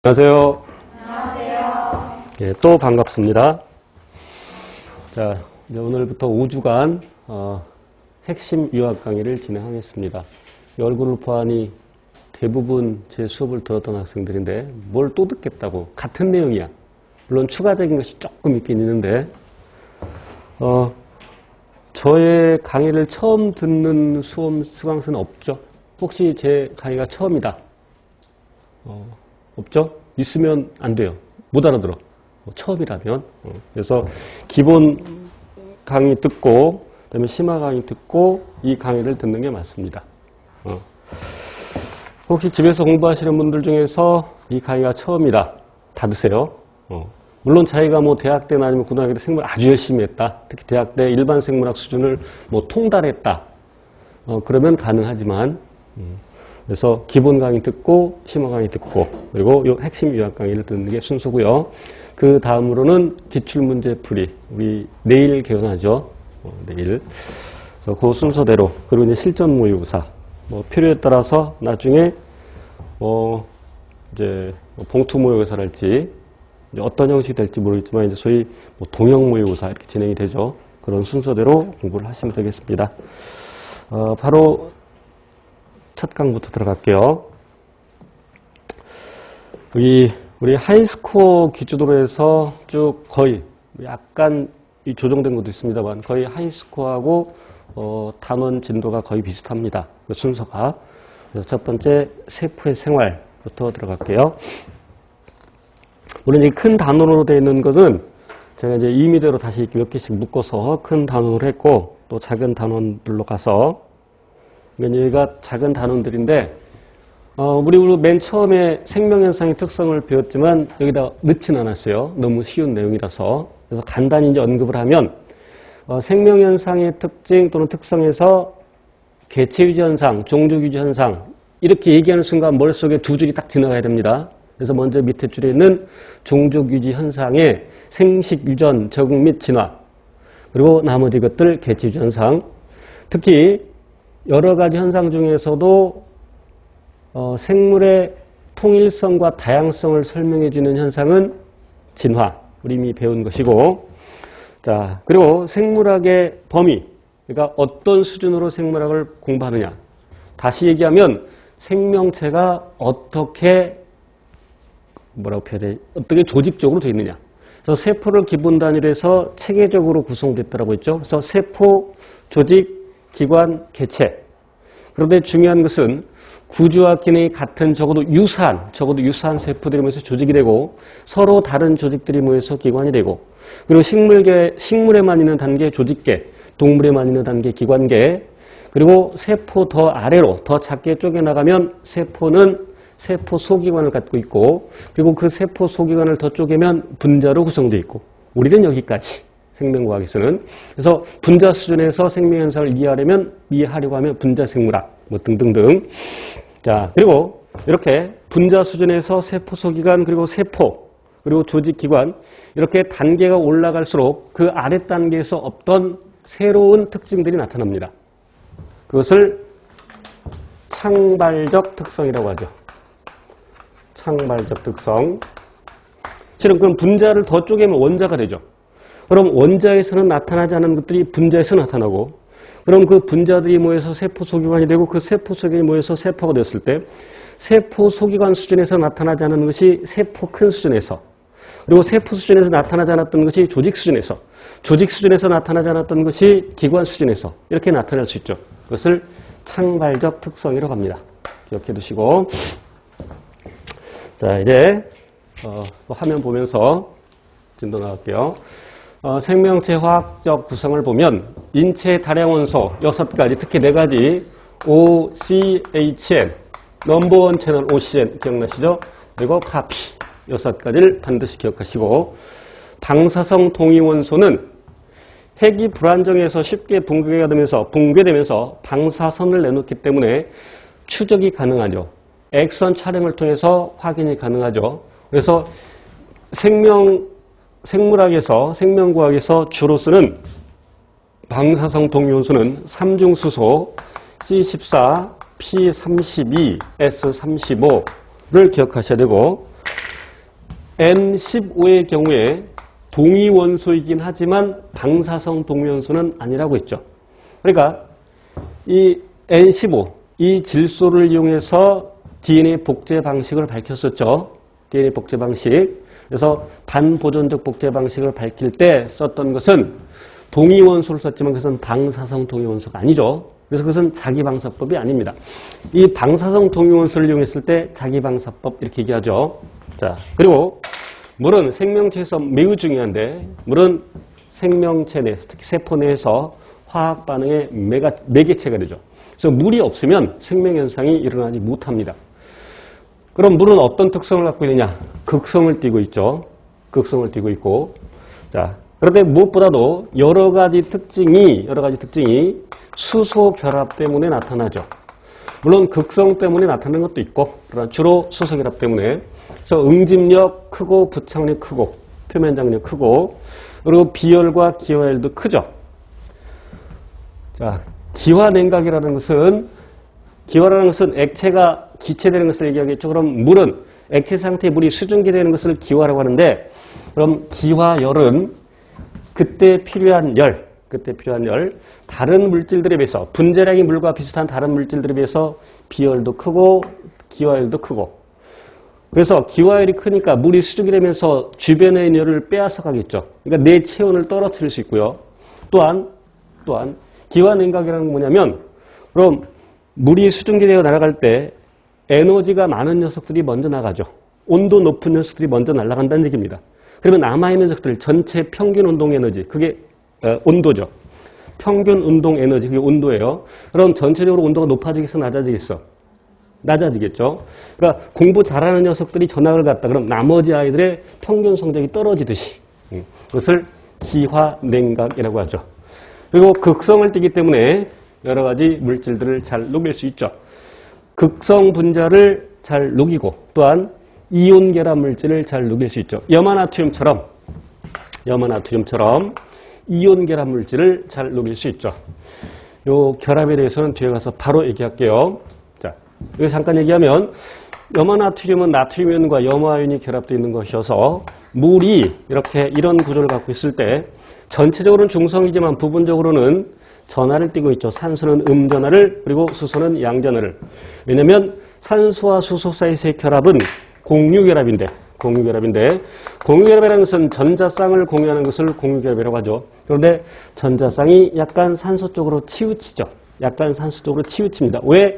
안녕하세요. 안녕하세요. 예, 또 반갑습니다. 자, 이제 오늘부터 5주간 핵심 유학 강의를 진행하겠습니다. 이 얼굴을 보아하니 대부분 제 수업을 들었던 학생들인데 뭘 또 듣겠다고 같은 내용이야. 물론 추가적인 것이 조금 있긴 있는데 저의 강의를 처음 듣는 수강생은 없죠? 혹시 제 강의가 처음이다? 없죠? 있으면 안 돼요. 못 알아들어. 처음이라면. 그래서 기본 강의 듣고 그다음에 심화 강의 듣고 이 강의를 듣는 게 맞습니다. 혹시 집에서 공부하시는 분들 중에서 이 강의가 처음이다. 다 드세요. 물론 자기가 뭐 대학 때나 아니면 고등학교 때 생물 아주 열심히 했다. 특히 대학 때 일반 생물학 수준을 뭐 통달했다. 그러면 가능하지만 그래서 기본 강의 듣고 심화 강의 듣고 그리고 요 핵심 유학 강의를 듣는 게 순서고요. 그 다음으로는 기출문제 풀이 우리 내일 개강하죠. 내일. 그래서 그 순서대로 그리고 이제 실전 모의고사 뭐 필요에 따라서 나중에 이제 봉투 모의고사를 할지 이제 어떤 형식이 될지 모르겠지만 이제 소위 뭐 동형 모의고사 이렇게 진행이 되죠. 그런 순서대로 공부를 하시면 되겠습니다. 바로 첫 강부터 들어갈게요. 우리 하이스코어 기준으로 해서 쭉 거의 약간 조정된 것도 있습니다만 거의 하이스코어하고 단원 진도가 거의 비슷합니다. 그 순서가. 그래서 첫 번째 세포의 생활부터 들어갈게요. 물론 이 큰 단원으로 되어 있는 것은 제가 이제 임의대로 다시 몇 개씩 묶어서 큰 단원으로 했고 또 작은 단원들로 가서 여기가 작은 단원들인데 우리 맨 처음에 생명현상의 특성을 배웠지만 여기다 넣진 않았어요. 너무 쉬운 내용이라서. 그래서 간단히 이제 언급을 하면 생명현상의 특징 또는 특성에서 개체유지 현상, 종족유지 현상 이렇게 얘기하는 순간 머릿속에 두 줄이 딱 지나가야 됩니다. 그래서 먼저 밑에 줄에 있는 종족유지 현상의 생식, 유전, 적응 및 진화 그리고 나머지 것들 개체유지 현상 특히 여러 가지 현상 중에서도 생물의 통일성과 다양성을 설명해 주는 현상은 진화, 우리 이미 배운 것이고 자 그리고 생물학의 범위, 그러니까 어떤 수준으로 생물학을 공부하느냐 다시 얘기하면 생명체가 어떻게 뭐라고 표현해야 되지? 어떻게 조직적으로 되어 있느냐 그래서 세포를 기본 단위로 해서 체계적으로 구성됐다고 했죠. 그래서 세포, 조직, 기관, 개체. 그런데 중요한 것은 구조와 기능이 같은 적어도 유사한 세포들이 모여서 조직이 되고 서로 다른 조직들이 모여서 기관이 되고 그리고 식물에만 있는 단계 조직계, 동물에만 있는 단계 기관계 그리고 세포 더 아래로 더 작게 쪼개나가면 세포는 세포 소기관을 갖고 있고 그리고 그 세포 소기관을 더 쪼개면 분자로 구성되어 있고 우리는 여기까지. 생명과학에서는. 그래서 분자 수준에서 생명현상을 이해하려고 하면 분자생물학, 뭐 등등등. 자, 그리고 이렇게 분자 수준에서 세포 소기관, 그리고 세포, 그리고 조직기관, 이렇게 단계가 올라갈수록 그 아래 단계에서 없던 새로운 특징들이 나타납니다. 그것을 창발적 특성이라고 하죠. 창발적 특성. 실은 그럼 분자를 더 쪼개면 원자가 되죠. 그럼 원자에서는 나타나지 않은 것들이 분자에서 나타나고 그럼 그 분자들이 모여서 세포 소기관이 되고 그 세포 소기관이 모여서 세포가 됐을 때 세포 소기관 수준에서 나타나지 않은 것이 세포 큰 수준에서 그리고 세포 수준에서 나타나지 않았던 것이 조직 수준에서 조직 수준에서 나타나지 않았던 것이 기관 수준에서 이렇게 나타날 수 있죠. 그것을 창발적 특성이라고 합니다. 기억해 두시고 자 이제 화면 보면서 진도 나갈게요. 생명체 화학적 구성을 보면 인체 다량원소 6가지, 특히 4가지 OCHN, 넘버원 채널 OCN 기억나시죠? 그리고 카피 6가지를 반드시 기억하시고 방사성 동위원소는 핵이 불안정해서 쉽게 붕괴되면서 방사선을 내놓기 때문에 추적이 가능하죠. 액선 촬영을 통해서 확인이 가능하죠. 그래서 생명과학에서 주로 쓰는 방사성 동위원소는 삼중수소 C14, P32, S35를 기억하셔야 되고 N15의 경우에 동위원소이긴 하지만 방사성 동위원소는 아니라고 했죠. 그러니까 이 N15, 이 질소를 이용해서 DNA 복제 방식을 밝혔었죠. DNA 복제 방식. 그래서 반보존적 복제 방식을 밝힐 때 썼던 것은 동위원소를 썼지만 그것은 방사성 동위원소가 아니죠. 그래서 그것은 자기방사법이 아닙니다. 이 방사성 동위원소를 이용했을 때 자기방사법 이렇게 얘기하죠. 자, 그리고 물은 생명체에서 매우 중요한데 물은 생명체 내에서 특히 세포 내에서 화학 반응의 매개체가 되죠. 그래서 물이 없으면 생명현상이 일어나지 못합니다. 그럼 물은 어떤 특성을 갖고 있느냐? 극성을 띠고 있죠. 극성을 띠고 있고. 자, 그런데 무엇보다도 여러 가지 특징이 수소 결합 때문에 나타나죠. 물론 극성 때문에 나타나는 것도 있고, 그러나 주로 수소 결합 때문에. 그래서 응집력 크고 부착력 크고 표면 장력 크고 그리고 비열과 기화열도 크죠. 자, 기화냉각이라는 것은 액체가 기체되는 것을 얘기하겠죠. 그럼 물은 액체 상태의 물이 수증기되는 것을 기화라고 하는데 그럼 기화열은 그때 필요한 열 다른 물질들에 비해서 분자량이 물과 비슷한 다른 물질들에 비해서 비열도 크고 기화열도 크고 그래서 기화열이 크니까 물이 수증이 되면서 주변에 있는 열을 빼앗아 가겠죠. 그러니까 내 체온을 떨어뜨릴 수 있고요. 또한 기화냉각이라는 건 뭐냐면 그럼 물이 수증기되어 날아갈 때 에너지가 많은 녀석들이 먼저 나가죠. 온도 높은 녀석들이 먼저 날아간다는 얘기입니다. 그러면 남아있는 녀석들 전체 평균 운동 에너지 그게 온도죠. 평균 운동 에너지 그게 온도예요. 그럼 전체적으로 온도가 높아지겠어 낮아지겠어? 낮아지겠죠. 그러니까 공부 잘하는 녀석들이 전학을 갔다 그럼 나머지 아이들의 평균 성적이 떨어지듯이 그것을 기화냉각이라고 하죠. 그리고 극성을 띠기 때문에 여러 가지 물질들을 잘 녹일 수 있죠. 극성 분자를 잘 녹이고 또한 이온 결합 물질을 잘 녹일 수 있죠. 염화나트륨처럼 이온 결합 물질을 잘 녹일 수 있죠. 요 결합에 대해서는 뒤에 가서 바로 얘기할게요. 자, 여기 잠깐 얘기하면 염화나트륨은 나트륨이온과 염화이온이 결합되어 있는 것이어서 물이 이런 구조를 갖고 있을 때 전체적으로는 중성이지만 부분적으로는 전하를 띠고 있죠. 산소는 음전하를 그리고 수소는 양전하를. 왜냐하면 산소와 수소 사이의 결합은 공유결합인데 공유결합이라는 것은 전자쌍을 공유하는 것을 공유결합이라고 하죠. 그런데 전자쌍이 약간 산소 쪽으로 치우치죠. 치우칩니다. 왜?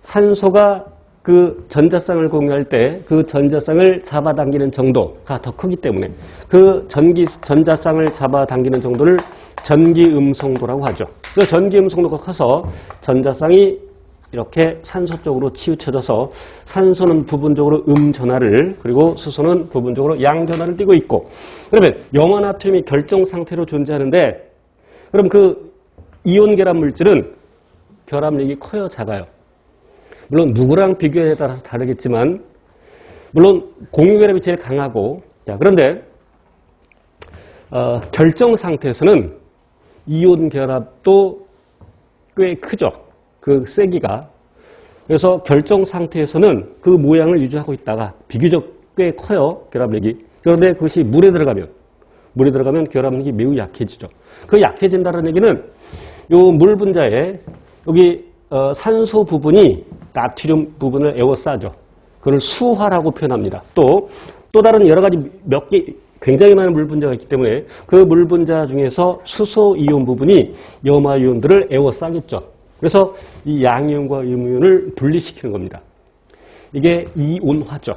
산소가 그 전자쌍을 공유할 때 그 전자쌍을 잡아당기는 정도가 더 크기 때문에 그 전자쌍을 잡아당기는 정도를 전기음성도라고 하죠. 그래서 전기음성도가 커서 전자쌍이 이렇게 산소 쪽으로 치우쳐져서 산소는 부분적으로 음전하를 그리고 수소는 부분적으로 양전하를 띠고 있고 그러면 염화나트륨이 결정 상태로 존재하는데 그럼 그 이온 결합 물질은 결합력이 커요 작아요? 물론 누구랑 비교에 따라서 다르겠지만 물론 공유결합이 제일 강하고 자, 그런데 결정 상태에서는 이온 결합도 꽤 크죠. 그 세기가. 그래서 결정 상태에서는 그 모양을 유지하고 있다가 비교적 꽤 커요. 결합력이. 그런데 그것이 물에 들어가면 결합력이 매우 약해지죠. 그 약해진다는 얘기는 요 물 분자에 여기 산소 부분이 나트륨 부분을 에워싸죠. 그걸 수화라고 표현합니다. 또 다른 여러 가지 몇 개 굉장히 많은 물 분자가 있기 때문에 그 물 분자 중에서 수소 이온 부분이 염화 이온들을 에워싸겠죠. 그래서 이 양이온과 음이온을 분리시키는 겁니다. 이게 이온화죠.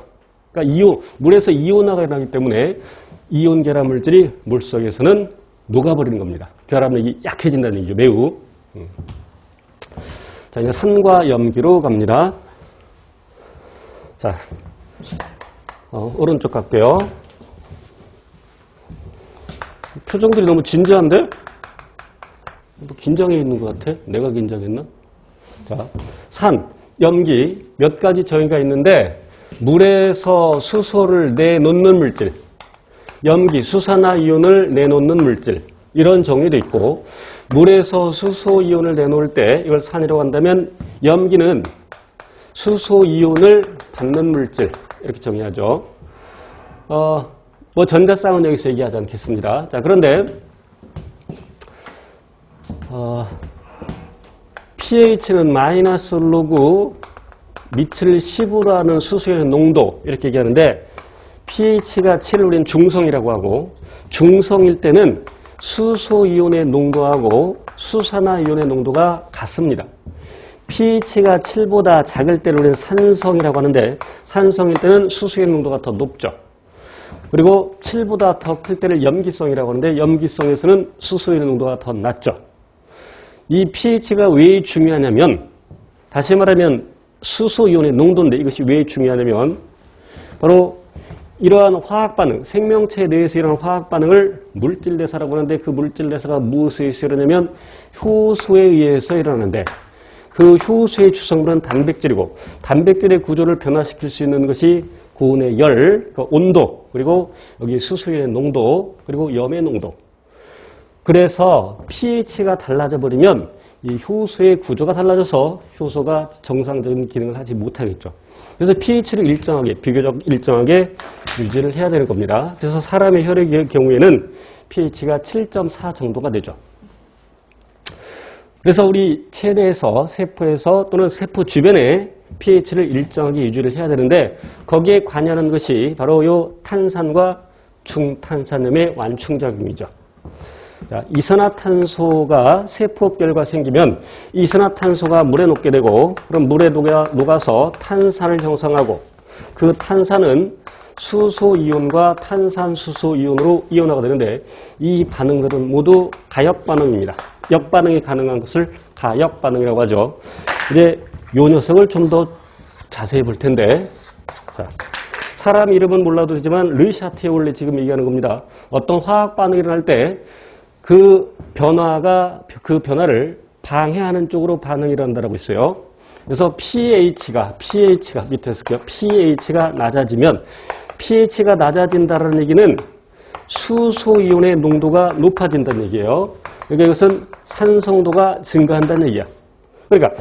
그러니까 물에서 이온화가 일어나기 때문에 이온 결합 물질이 물속에서는 녹아버리는 겁니다. 결합력이 약해진다는 얘기죠. 매우. 자, 이제 산과 염기로 갑니다. 자, 오른쪽 갈게요. 표정들이 너무 진지한데? 뭐 긴장해 있는 것 같아? 내가 긴장했나? 자, 산, 염기 몇 가지 정의가 있는데 물에서 수소를 내놓는 물질, 염기, 수산화이온을 내놓는 물질 이런 정의도 있고 물에서 수소이온을 내놓을 때 이걸 산이라고 한다면 염기는 수소이온을 받는 물질 이렇게 정의하죠. 뭐 전자쌍은 여기서 얘기하지 않겠습니다. 자, 그런데 pH는 마이너스 로그 미칠 10으로 하는 수소의 농도 이렇게 얘기하는데 pH가 7을 우리는 중성이라고 하고 중성일 때는 수소이온의 농도하고 수산화이온의 농도가 같습니다. pH가 7보다 작을 때를 우리는 산성이라고 하는데 산성일 때는 수소의 농도가 더 높죠. 그리고 7보다 더 클 때를 염기성이라고 하는데 염기성에서는 수소의 농도가 더 낮죠. 이 pH가 왜 중요하냐면 다시 말하면 수소이온의 농도인데 이것이 왜 중요하냐면 바로 이러한 화학반응, 생명체 내에서 일어나는 화학반응을 물질대사라고 하는데 그 물질대사가 무엇에 의해서 일어나냐면 효소에 의해서 일어나는데 그 효소의 주성분은 단백질이고 단백질의 구조를 변화시킬 수 있는 것이 고온의 열, 그 온도, 그리고 여기 수소의 농도, 그리고 염의 농도. 그래서 pH가 달라져 버리면 이 효소의 구조가 달라져서 효소가 정상적인 기능을 하지 못하겠죠. 그래서 pH를 일정하게, 비교적 일정하게 유지를 해야 되는 겁니다. 그래서 사람의 혈액의 경우에는 pH가 7.4 정도가 되죠. 그래서 우리 체내에서, 세포에서 또는 세포 주변에 pH를 일정하게 유지를 해야 되는데 거기에 관여하는 것이 바로 요 탄산과 중탄산염의 완충작용이죠. 자, 이산화탄소가 세포결과 생기면 이산화탄소가 물에 녹게 되고 그럼 물에 녹아서 탄산을 형성하고 그 탄산은 수소이온과 탄산수소이온으로 이온화가 되는데 이 반응들은 모두 가역반응입니다. 역반응이 가능한 것을 가역반응이라고 하죠. 이제 요 녀석을 좀 더 자세히 볼 텐데 자, 사람 이름은 몰라도 되지만 르샤티에 원래 지금 얘기하는 겁니다. 어떤 화학 반응이 일어날 때 그 변화를 방해하는 쪽으로 반응이 일어난다고 있어요. 그래서 pH가 밑에 쓸게요. pH가 낮아지면 pH가 낮아진다는 얘기는 수소이온의 농도가 높아진다는 얘기예요. 그러니까 이것은 산성도가 증가한다는 얘기야. 그러니까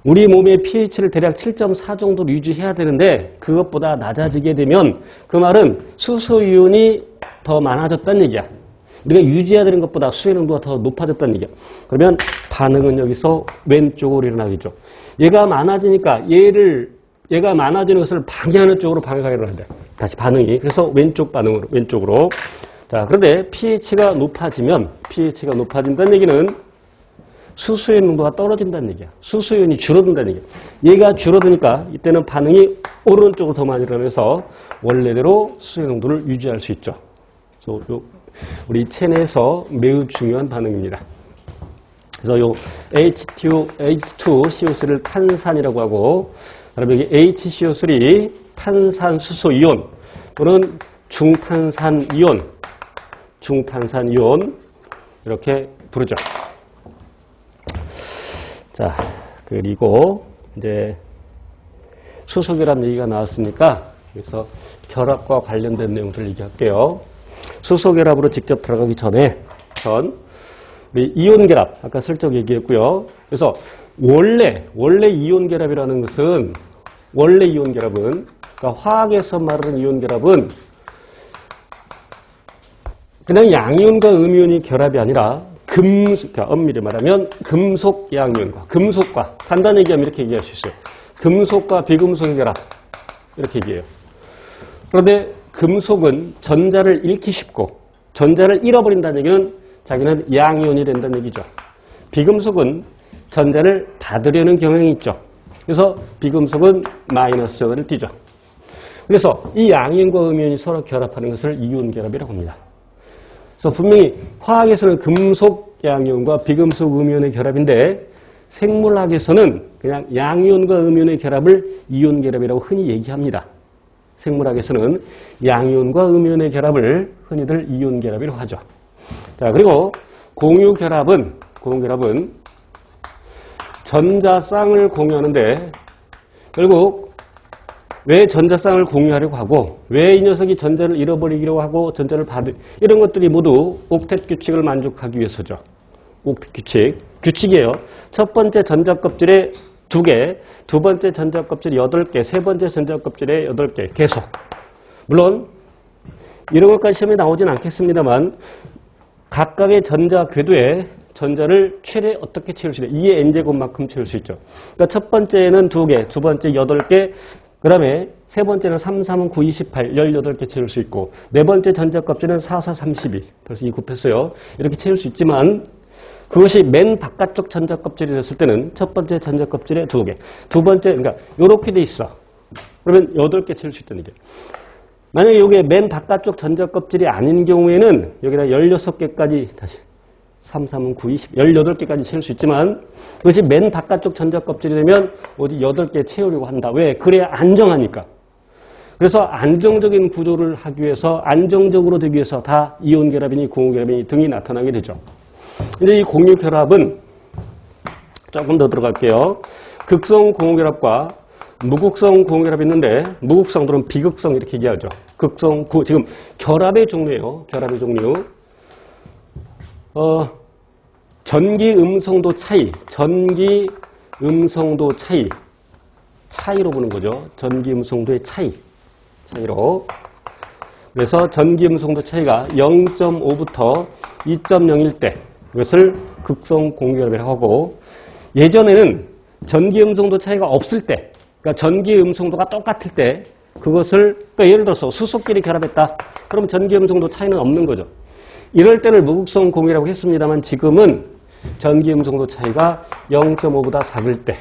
우리 몸의 pH를 대략 7.4 정도로 유지해야 되는데 그것보다 낮아지게 되면 그 말은 수소이온이 더 많아졌다는 얘기야. 우리가 유지해야 되는 것보다 수의 농도가 더 높아졌다는 얘기야. 그러면 반응은 여기서 왼쪽으로 일어나겠죠. 얘가 많아지니까 얘가 많아지는 것을 방해하는 쪽으로 방해가 일어난다. 다시 반응이. 그래서 왼쪽으로. 자, 그런데 pH가 높아진다는 얘기는 수소의 농도가 떨어진다는 얘기야. 수소이온이 줄어든다는 얘기야. 얘가 줄어드니까 이때는 반응이 오른쪽으로 더 많이 일어나면서 원래대로 수소의 농도를 유지할 수 있죠. 그래서 우리 체내에서 매우 중요한 반응입니다. 그래서 요 H2CO3를 탄산이라고 하고 그다음에 여기 HCO3 탄산수소이온 또는 중탄산이온 이렇게 부르죠. 자, 그리고 이제 수소결합 얘기가 나왔으니까 그래서 결합과 관련된 내용들을 얘기할게요. 수소결합으로 직접 들어가기 전에 우리 이온결합 아까 슬쩍 얘기했고요. 그래서 원래 이온결합이라는 것은 그러니까 화학에서 말하는 이온결합은 그냥 양이온과 음이온이 결합이 아니라 그러니까 엄밀히 말하면 금속 양이온과 금속과 간단히 얘기하면 이렇게 얘기할 수 있어요. 금속과 비금속의 결합 이렇게 얘기해요. 그런데 금속은 전자를 잃기 쉽고 전자를 잃어버린다는 얘기는 자기는 양이온이 된다는 얘기죠. 비금속은 전자를 받으려는 경향이 있죠. 그래서 비금속은 마이너스 전하를 띠죠. 그래서 이 양이온과 음이온이 서로 결합하는 것을 이온결합이라고 합니다. 그래서 분명히 화학에서는 금속 양이온과 비금속 음이온의 결합인데 생물학에서는 그냥 양이온과 음이온의 결합을 이온결합이라고 흔히 얘기합니다. 생물학에서는 양이온과 음이온의 결합을 흔히들 이온결합이라고 하죠. 자, 그리고 공유결합은 전자쌍을 공유하는데 결국 왜 전자쌍을 공유하려고 하고 왜 이 녀석이 전자를 잃어버리기로 하고 전자를 이런 것들이 모두 옥텟 규칙을 만족하기 위해서죠. 옥텟 규칙이에요. 첫 번째 전자 껍질에 2개, 두 번째 전자 껍질에 8개, 세 번째 전자 껍질에 8개 계속. 물론 이런 것까지 시험에 나오진 않겠습니다만 각각의 전자 궤도에 전자를 최대 어떻게 채울 수 있냐. 2의 n제곱만큼 채울 수 있죠. 그러니까 첫 번째는 2개, 두 번째 8개, 그 다음에 세 번째는 3, 3은 9, 28, 18개 채울 수 있고 네 번째 전자 값지는 4, 4, 32. 벌써 이 곱했어요. 이렇게 채울 수 있지만 그것이 맨 바깥쪽 전자 껍질이 됐을 때는 첫 번째 전자 껍질에 2개, 두 번째, 그러니까 요렇게 돼 있어. 그러면 8개 채울 수 있다는 얘기예요. 만약에 이게 맨 바깥쪽 전자 껍질이 아닌 경우에는 여기다 16개까지 다시 3, 3은 9, 20, 18개까지 채울 수 있지만 그것이 맨 바깥쪽 전자 껍질이 되면 어디 8개 채우려고 한다. 왜? 그래야 안정하니까. 그래서 안정적인 구조를 하기 위해서 안정적으로 되기 위해서 다 이온 결합이니 공유 결합이니 등이 나타나게 되죠. 이제 이 공유 결합은 조금 더 들어갈게요. 극성 공유 결합과 무극성 공유 결합이 있는데 무극성들은 비극성 이렇게 얘기하죠. 극성, 지금 결합의 종류예요. 결합의 종류. 전기 음성도 차이, 전기 음성도 차이로 보는 거죠. 전기 음성도의 차이로. 그래서 전기 음성도 차이가 0.5부터 2.01 대 이것을 극성 공유결합이라고 하고 예전에는 전기 음성도 차이가 없을 때, 그러니까 전기 음성도가 똑같을 때 그것을 그러니까 예를 들어서 수소끼리 결합했다. 그럼 전기 음성도 차이는 없는 거죠. 이럴 때를 무극성 공유라고 했습니다만 지금은 전기 음성도 차이가 0.5보다 작을 때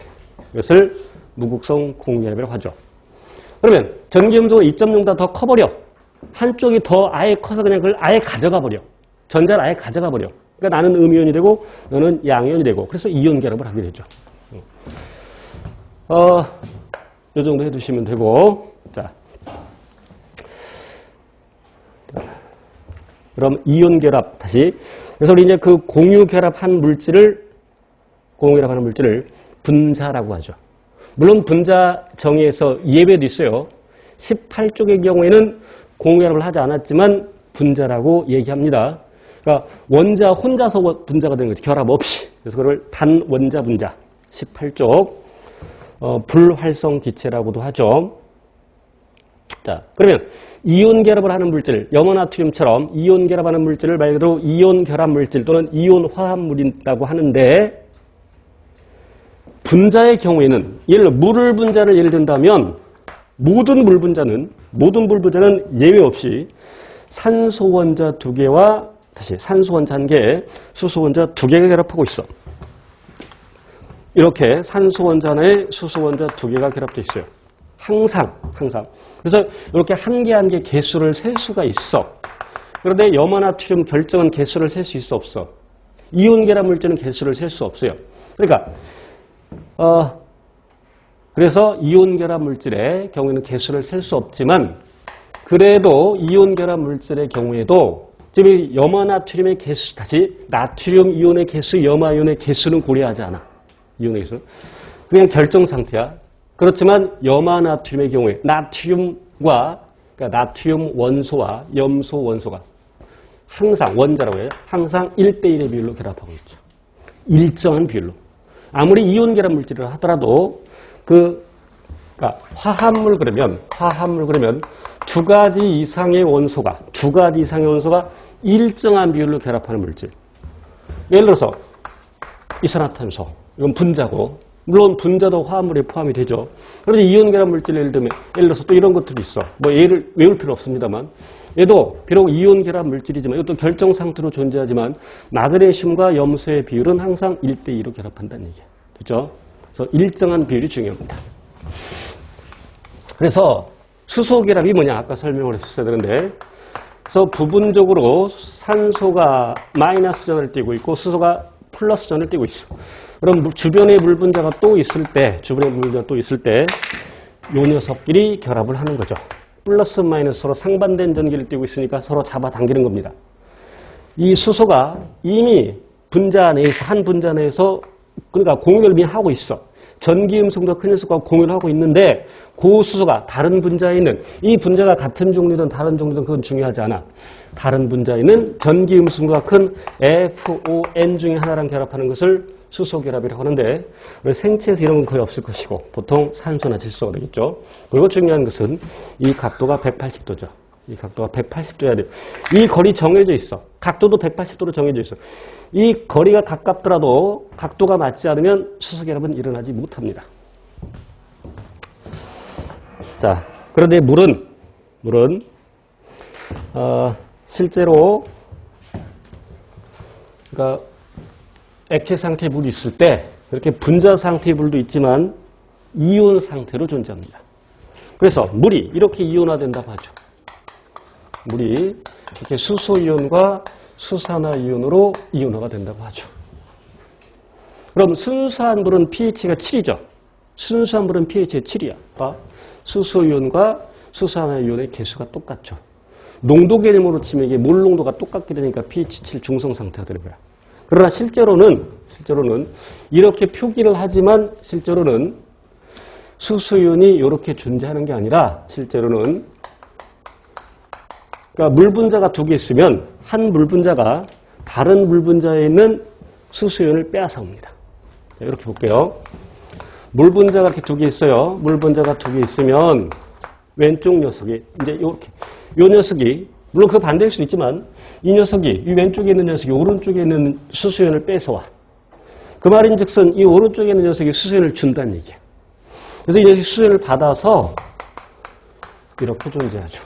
이것을 무극성 공유결합이라고 하죠. 그러면 전기 음성은 2.0보다 더 커버려. 한쪽이 더 아예 커서 그냥 그걸 아예 가져가 버려. 전자를 아예 가져가 버려. 그러니까 나는 음이온이 되고 너는 양이온이 되고 그래서 이온 결합을 하게 되죠. 이 정도 해두시면 되고 자. 그럼 이온 결합 다시. 그래서 우리 이제 그 공유 결합하는 물질을 분자라고 하죠. 물론 분자 정의에서 예외도 있어요. 18쪽의 경우에는 공유 결합을 하지 않았지만 분자라고 얘기합니다. 그러니까 원자 혼자서 분자가 되는 거죠. 결합 없이. 그래서 그걸 단원자 분자. 18쪽 불활성 기체라고도 하죠. 자, 그러면 이온 결합을 하는 물질, 염화나트륨처럼 이온 결합하는 물질을 말 그대로 이온 결합 물질 또는 이온 화합물이라고 하는데 분자의 경우에는 예를 들어 물을 분자를 예를 든다면 모든 물 분자는 예외 없이 산소 원자 2개와 다시 산소 원자 1개, 수소 원자 2개가 결합하고 있어. 이렇게 산소 원자 하나에 수소 원자 2개가 결합되어 있어요. 항상. 그래서 이렇게 한 개 한 개 개수를 셀 수가 있어. 그런데 염화나트륨 결정은 개수를 셀 수 있어 없어? 이온 결합 물질은 개수를 셀 수 없어요. 그러니까 그래서 이온 결합 물질의 경우에는 개수를 셀 수 없지만 그래도 이온 결합 물질의 경우에도 지금 염화나트륨의 개수 다시 나트륨 이온의 개수, 염화이온의 개수는 고려하지 않아. 이온의 개수. 그냥 결정 상태야. 그렇지만 염화나트륨의 경우에 나트륨과 그러니까 나트륨 원소와 염소 원소가 항상 원자라고 해요. 항상 1대1의 비율로 결합하고 있죠. 일정한 비율로. 아무리 이온 결합 물질을 하더라도 그러니까 화합물 그러면 두 가지 이상의 원소가 일정한 비율로 결합하는 물질. 예를 들어서 이산화탄소 이건 분자고 물론 분자도 화합물에 포함이 되죠. 그런데 이온 결합 물질 예를 들어서 또 이런 것들이 있어. 뭐 얘를 외울 필요 없습니다만 얘도 비록 이온 결합 물질이지만 이것도 결정 상태로 존재하지만 마그네슘과 염소의 비율은 항상 1대2로 결합한다는 얘기예요. 그렇죠? 그래서 일정한 비율이 중요합니다. 그래서 수소 결합이 뭐냐 아까 설명을 했었어야 되는데 그래서 부분적으로 산소가 마이너스 전을 띄고 있고 수소가 플러스 전을 띄고 있어. 그럼 주변에 물 분자가 또 있을 때 요 녀석끼리 결합을 하는 거죠. 플러스 마이너스 서로 상반된 전기를 띄고 있으니까 서로 잡아당기는 겁니다. 이 수소가 이미 분자 내에서 한 분자 내에서 그러니까 공유를 이미 하고 있어. 전기 음성도 큰 녀석과 공유를 하고 있는데 그 수소가 다른 분자에 있는 이 분자가 같은 종류든 다른 종류든 그건 중요하지 않아. 다른 분자에 있는 전기 음성도가 큰 FON 중에 하나랑 결합하는 것을 수소 결합이라고 하는데 생체에서 이런 건 거의 없을 것이고 보통 산소나 질소가 되겠죠. 그리고 중요한 것은 이 각도가 180도죠. 이 각도가 180도여야 돼요. 이 거리 정해져 있어. 각도도 180도로 정해져 있어. 이 거리가 가깝더라도 각도가 맞지 않으면 수소결합은 일어나지 못합니다. 자, 그런데 물은 실제로 그러니까 액체 상태의 물이 있을 때 이렇게 분자 상태의 물도 있지만 이온 상태로 존재합니다. 그래서 물이 이렇게 이온화된다고 하죠. 물이 이렇게 수소이온과 수산화이온으로 이온화가 된다고 하죠. 그럼 순수한 물은 pH가 7이죠. 순수한 물은 pH가 7이야. 봐. 수소이온과 수산화이온의 개수가 똑같죠. 농도 개념으로 치면 이게 물 농도가 똑같게 되니까 pH 7 중성 상태가 되는 거야. 그러나 실제로는 이렇게 표기를 하지만 실제로는 수소이온이 이렇게 존재하는 게 아니라 실제로는 그러니까 물 분자가 두 개 있으면 한 물 분자가 다른 물 분자에 있는 수소이온을 빼앗아옵니다. 자, 이렇게 볼게요. 물 분자가 이렇게 두 개 있어요. 물 분자가 두 개 있으면 왼쪽 녀석이 이제 이렇게 요 녀석이 물론 그 반대일 수도 있지만 이 녀석이 이 왼쪽에 있는 녀석이 오른쪽에 있는 수소이온을 뺏어와. 그 말인즉슨 이 오른쪽에 있는 녀석이 수소이온을 준다는 얘기야. 그래서 이 녀석이 수소이온을 받아서 이렇게 존재하죠.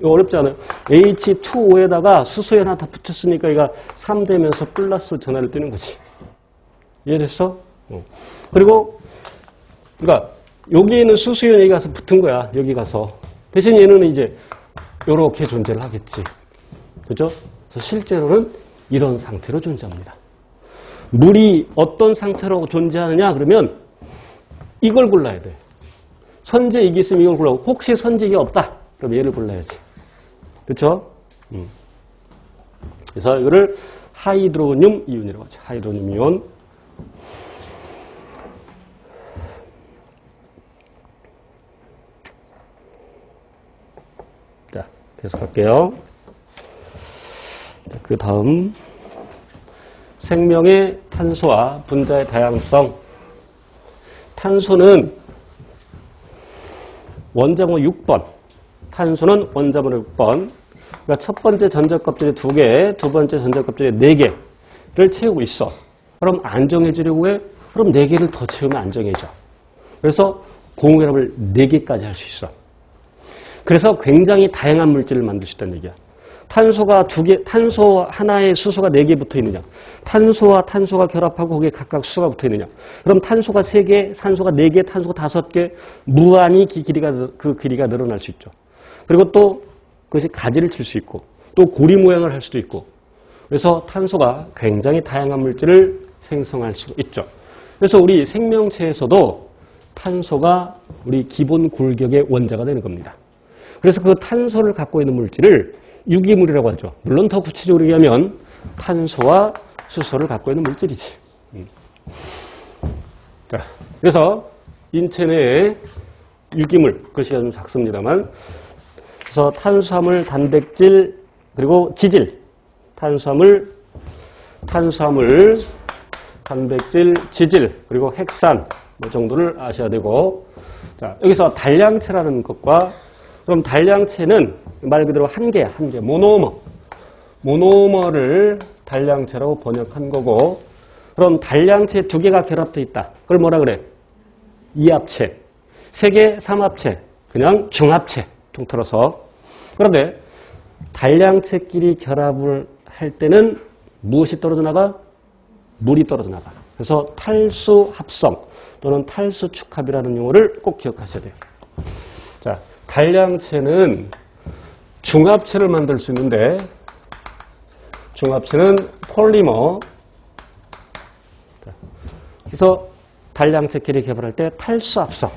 이거 어렵지 않아요? H2O에다가 수소이온 하나 더 붙였으니까 얘가 3되면서 플러스 전화를 뜨는 거지. 이해됐어? 그리고 그러니까 여기에는 수소이온이 여기 가서 붙은 거야. 여기 가서. 대신 얘는 이제 이렇게 존재를 하겠지. 그죠? 그래서 실제로는 이런 상태로 존재합니다. 물이 어떤 상태로 존재하느냐 그러면 이걸 골라야 돼. 선제익이 있으면 이걸 골라고 혹시 선제익이 없다 그럼 얘를 골라야지. 그렇죠? 그래서 이거를 하이드로늄 이온이라고 하죠. 하이드로늄 이온. 자, 계속할게요. 그 다음 생명의 탄소와 분자의 다양성. 탄소는 원자번호 6번. 탄소는 원자번호 6번. 그러니까 첫 번째 전자껍질에 2개, 두 번째 전자껍질에 4개를 채우고 있어. 그럼 안정해지려고 해? 그럼 4개를 더 채우면 안정해져. 그래서 공유결합을 4개까지 할 수 있어. 그래서 굉장히 다양한 물질을 만들 수 있다는 얘기야. 탄소가 2개, 탄소 하나에 수소가 4개 붙어 있느냐. 탄소와 탄소가 결합하고 거기에 각각 수소가 붙어 있느냐. 그럼 탄소가 3개, 산소가 4개, 탄소가 5개, 무한히 그 길이가 늘어날 수 있죠. 그리고 또 그것이 가지를 칠 수 있고 또 고리 모양을 할 수도 있고 그래서 탄소가 굉장히 다양한 물질을 생성할 수 있죠. 그래서 우리 생명체에서도 탄소가 우리 기본 골격의 원자가 되는 겁니다. 그래서 그 탄소를 갖고 있는 물질을 유기물이라고 하죠. 물론 더 구체적으로 얘기하면 탄소와 수소를 갖고 있는 물질이지. 자, 그래서 인체 내에 유기물, 글씨가 좀 작습니다만 그래서 탄수화물, 단백질, 그리고 지질, 탄수화물, 단백질, 지질, 그리고 핵산 뭐 정도를 아셔야 되고 자, 여기서 단량체라는 것과 그럼 단량체는 말 그대로 한 개, 모노머를 단량체라고 번역한 거고 그럼 단량체 2개가 결합되어 있다. 그걸 뭐라 그래? 이합체. 3개, 3합체. 그냥 중합체. 통틀어서. 그런데 단량체끼리 결합을 할 때는 무엇이 떨어져 나가? 물이 떨어져 나가. 그래서 탈수합성 또는 탈수축합이라는 용어를 꼭 기억하셔야 돼요. 자, 단량체는 중합체를 만들 수 있는데 중합체는 폴리머. 그래서 단량체끼리 개발할 때 탈수합성.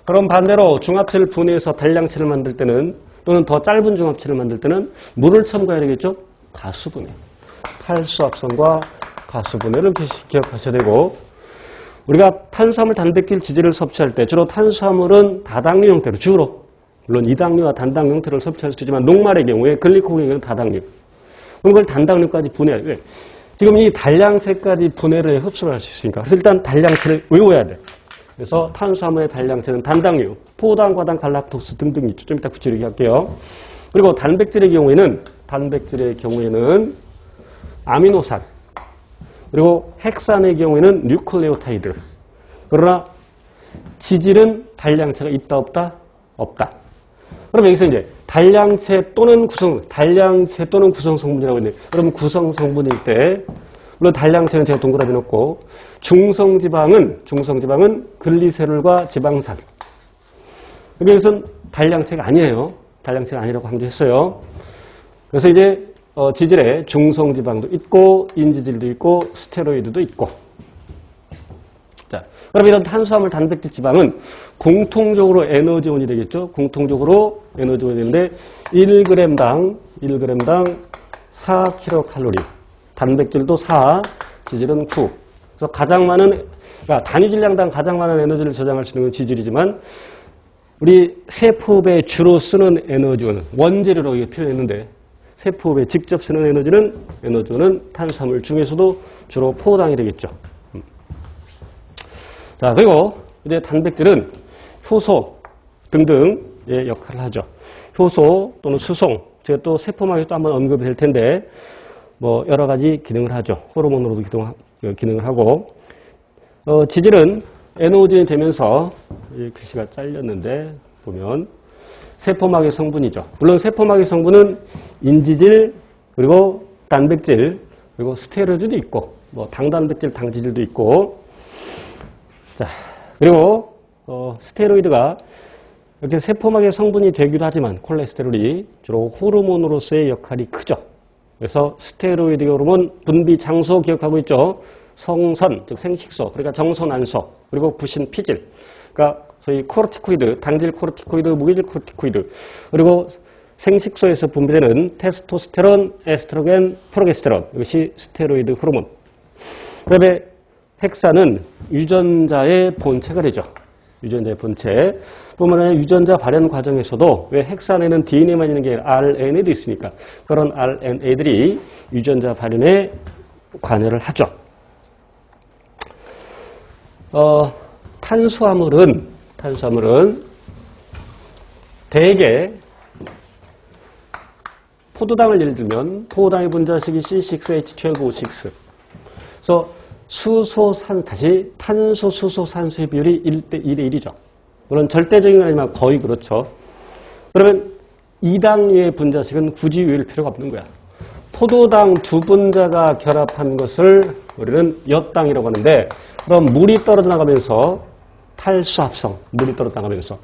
그럼 반대로 중합체를 분해해서 단량체를 만들 때는 또는 더 짧은 중합체를 만들 때는 물을 첨가해야 되겠죠? 가수분해. 탈수합성과 가수분해를 기억하셔야 되고 우리가 탄수화물, 단백질, 지질을 섭취할 때 주로 탄수화물은 다당류 형태로 주로 물론 이당류와 단당류 형태를 섭취할 수 있지만 녹말의 경우에 글리코겐의 경우는 다당류. 그럼 그걸 단당류까지 분해해야 돼. 지금 이 단량체까지 분해를 흡수를 할 수 있으니까 그래서 일단 단량체를 외워야 돼. 그래서 탄수화물의 단량체는 단당류, 포당, 과당, 갈락토스 등등 있죠. 좀 이따 구체적으로 할게요. 그리고 단백질의 경우에는 아미노산, 그리고 핵산의 경우에는 뉴클레오타이드. 그러나 지질은 단량체가 있다 없다? 없다. 그럼 여기서 이제 단량체 또는 구성 성분이라고 했는데, 그러면 구성 성분일 때, 물론 단량체는 제가 동그라미 놓고, 중성지방은 글리세롤과 지방산. 여기서는 단량체가 아니에요. 단량체가 아니라고 강조했어요. 그래서 이제 지질에 중성지방도 있고, 인지질도 있고, 스테로이드도 있고. 자, 그럼 이런 탄수화물, 단백질, 지방은 공통적으로 에너지원이 되겠죠. 공통적으로 에너지원이 되는데 1g당 4kcal. 단백질도 4, 지질은 9. 그래서 그러니까 단위 질량당 가장 많은 에너지를 저장할 수 있는 건 지질이지만 우리 세포업에 주로 쓰는 에너지원은 원재료라고 표현했는데 세포업에 직접 쓰는 에너지원은 탄수화물 중에서도 주로 포당이 되겠죠. 자, 그리고 이제 단백질은 효소 등등의 역할을 하죠. 효소 또는 수송, 제가 또 세포막에도 한번 언급이 될 텐데, 뭐 여러 가지 기능을 하죠. 호르몬으로도 기능을 하고, 지질은 에너지원이 되면서 이 글씨가 잘렸는데 보면 세포막의 성분이죠. 물론 세포막의 성분은 인지질, 그리고 단백질, 그리고 스테로이드도 있고, 뭐 당단백질, 당지질도 있고. 자, 그리고 스테로이드가 이렇게 세포막의 성분이 되기도 하지만 콜레스테롤이 주로 호르몬으로서의 역할이 크죠. 그래서 스테로이드 호르몬 분비 장소 기억하고 있죠. 성선, 즉 생식소, 그러니까 정선안소, 그리고 부신 피질, 그러니까 소위 코르티코이드, 당질 코르티코이드, 무기질 코르티코이드, 그리고 생식소에서 분비되는 테스토스테론, 에스트로겐, 프로게스테론, 이것이 스테로이드 호르몬. 그다음에 핵산은 유전자의 본체가 되죠. 유전자의 본체. 뿐만 아니라 유전자 발현 과정에서도 왜 핵산에는 DNA만 있는 게 아니라 RNA도 있으니까 그런 RNA들이 유전자 발현에 관여를 하죠. 탄수화물은 대개 포도당을 예를 들면 포도당의 분자식이 C6H12O6. 그래서 탄소, 수소, 산소의 비율이 1대 1의 1이죠. 물론 절대적인 건 아니지만 거의 그렇죠. 그러면 이 당류의 분자식은 굳이 외울 필요가 없는 거야. 포도당 두 분자가 결합한 것을 우리는 엿당이라고 하는데, 그럼 물이 떨어져 나가면서 탈수합성, 물이 떨어져 나가면서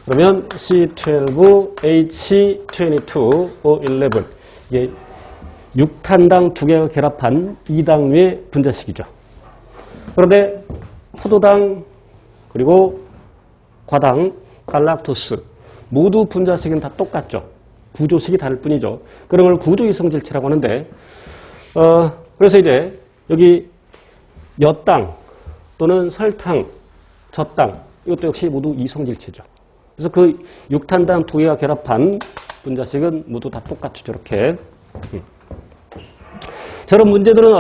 그러면 C12H22O11 이게 6탄당 두 개가 결합한 2당류의 분자식이죠. 그런데 포도당 그리고 과당, 갈락토스 모두 분자식은 다 똑같죠. 구조식이 다를 뿐이죠. 그런 걸 구조이성질체라고 하는데, 그래서 이제 여기 엿당 또는 설탕, 젖당 이것도 역시 모두 이성질체죠. 그래서 그 6탄당 두 개가 결합한 분자식은 모두 다 똑같죠. 저렇게. 저런 문제들은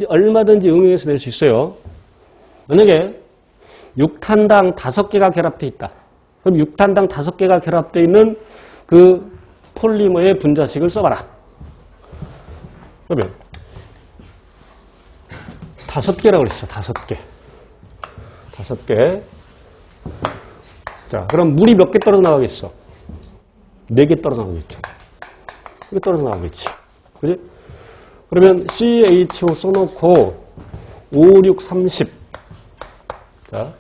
얼마든지 응용해서 낼 수 있어요. 만약에 6탄당 5개가 결합되어 있다. 그럼 6탄당 5개가 결합되어 있는 그 폴리머의 분자식을 써봐라. 그러면 5개라고 그랬어. 5개. 자, 그럼 물이 몇 개 떨어져 나가겠어? 4개 떨어져 나가겠죠. 이게 떨어져 나가겠지. 그지? 그러면 CHO 써놓고 5, 6, 30. 자,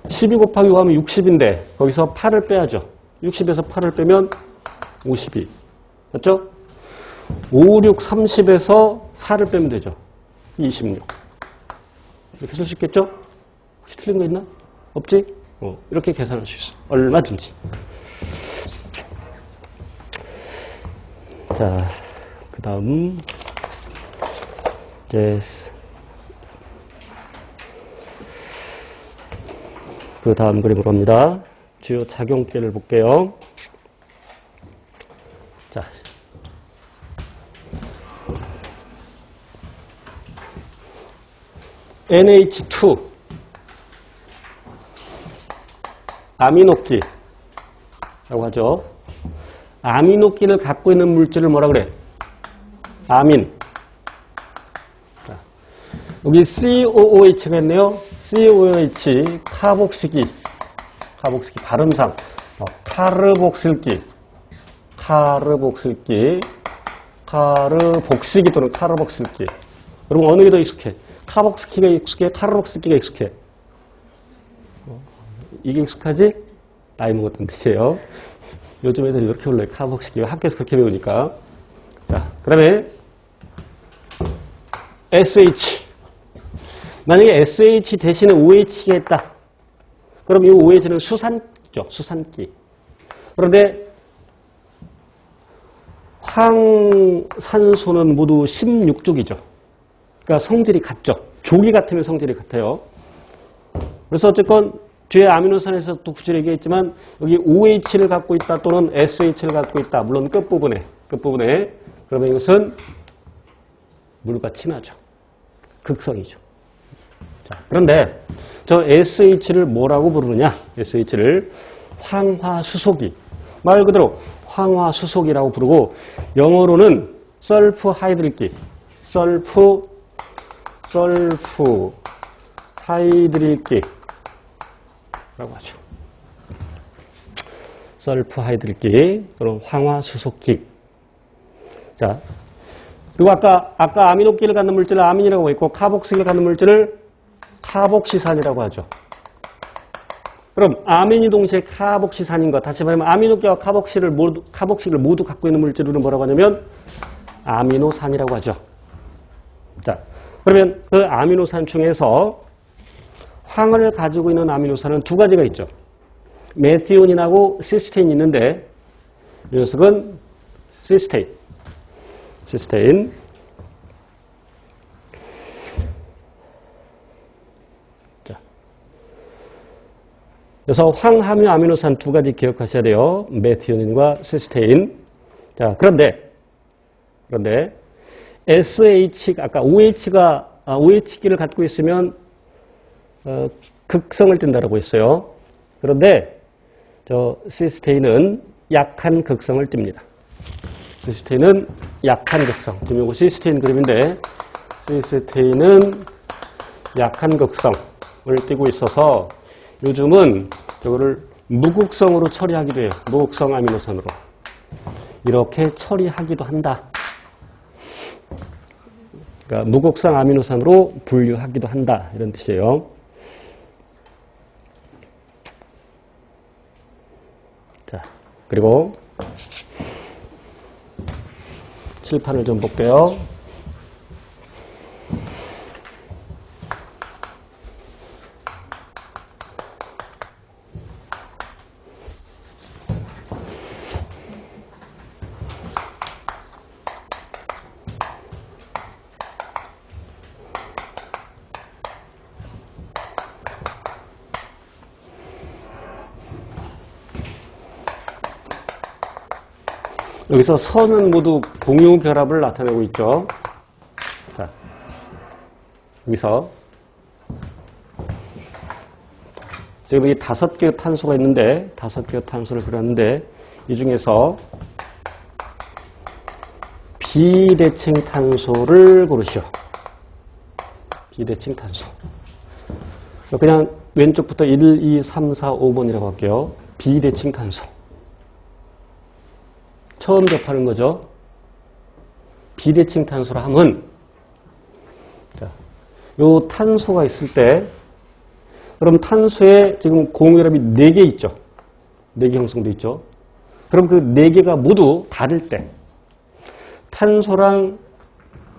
12 곱하기 5 하면 60인데 거기서 8을 빼야죠. 60에서 8을 빼면 52. 맞죠? 5, 6, 30에서 4를 빼면 되죠. 26. 이렇게 쓸 수 있겠죠? 혹시 틀린 거 있나? 없지? 이렇게 계산할 수 있어. 얼마든지. 자, 그 다음 이제 그 다음 그림으로 갑니다. 주요 작용계를 볼게요. 자, NH2 아미노끼라고 하죠. 아미노끼를 갖고 있는 물질을 뭐라 그래? 아민. 자, 여기 COOH가 있네요. COOH, 카복식이 발음상. 카르복실기 또는 카르복실기. 여러분 어느 게 더 익숙해? 카복스키가 익숙해? 카르복스키가 익숙해? 이게 익숙하지? 나이 먹었던 뜻이에요. 요즘 애들이 이렇게 올라요. 카복스키가 학교에서 그렇게 배우니까. 자, 그 다음에 SH. 만약에 SH 대신에 OH가 있다. 그럼 이 OH는 수산기죠. 수산기. 그런데 황산소는 모두 16족이죠. 그러니까 성질이 같죠. 족이 같으면 성질이 같아요. 그래서 어쨌건 뒤에 아미노산에서 또 구체로 얘기했지만 여기 OH를 갖고 있다 또는 SH를 갖고 있다. 물론 끝부분에. 그러면 이것은 물과 친하죠. 극성이죠. 자, 그런데 저 SH를 뭐라고 부르느냐? SH를 황화수소기. 말 그대로 황화수소기라고 부르고 영어로는 설프 하이드릴기. 설프 하이드릴기 라고 하죠. 설프 하이드릴기 또는 황화수소기. 자, 그리고 아까 아미노끼를 갖는 물질을 아민이라고 했고 카복식을 갖는 물질을 카복시산이라고 하죠. 그럼 아민이 동시에 카복시산인 것. 다시 말하면 아미노끼와 카복식을 모두 갖고 있는 물질을 뭐라고 하냐면 아미노산이라고 하죠. 자, 그러면 그 아미노산 중에서 황을 가지고 있는 아미노산은 두 가지가 있죠. 메티오닌하고 시스테인이 있는데 이 녀석은 시스테인. 자, 그래서 황함유 아미노산 두 가지 기억하셔야 돼요. 메티오닌과 시스테인. 자, 그런데 SH 아까 OH기를 갖고 있으면 극성을 띈다라고 했어요. 그런데 저 시스테인은 약한 극성을 띱니다. 시스테인은 약한 극성. 지금 이거 시스테인 그림인데 시스테인은 약한 극성을 띠고 있어서 요즘은 저거를 무극성으로 처리하기도 해요. 무극성 아미노산으로. 이렇게 처리하기도 한다. 그러니까 무극성 아미노산으로 분류하기도 한다. 이런 뜻이에요. 자, 그리고 칠판을 좀 볼게요. 여기서 선은 모두 공유 결합을 나타내고 있죠. 자, 여기서 지금 이 5개의 탄소가 있는데 5개의 탄소를 그렸는데 이 중에서 비대칭 탄소를 고르시오. 비대칭 탄소. 그냥 왼쪽부터 1, 2, 3, 4, 5번이라고 할게요. 비대칭 탄소. 처음 접하는 거죠. 비대칭 탄소라 하면, 자, 요 탄소가 있을 때, 그럼 탄소에 지금 공유결합이 4개 있죠. 4개 형성돼 있죠. 그럼 그 4개가 모두 다를 때, 탄소랑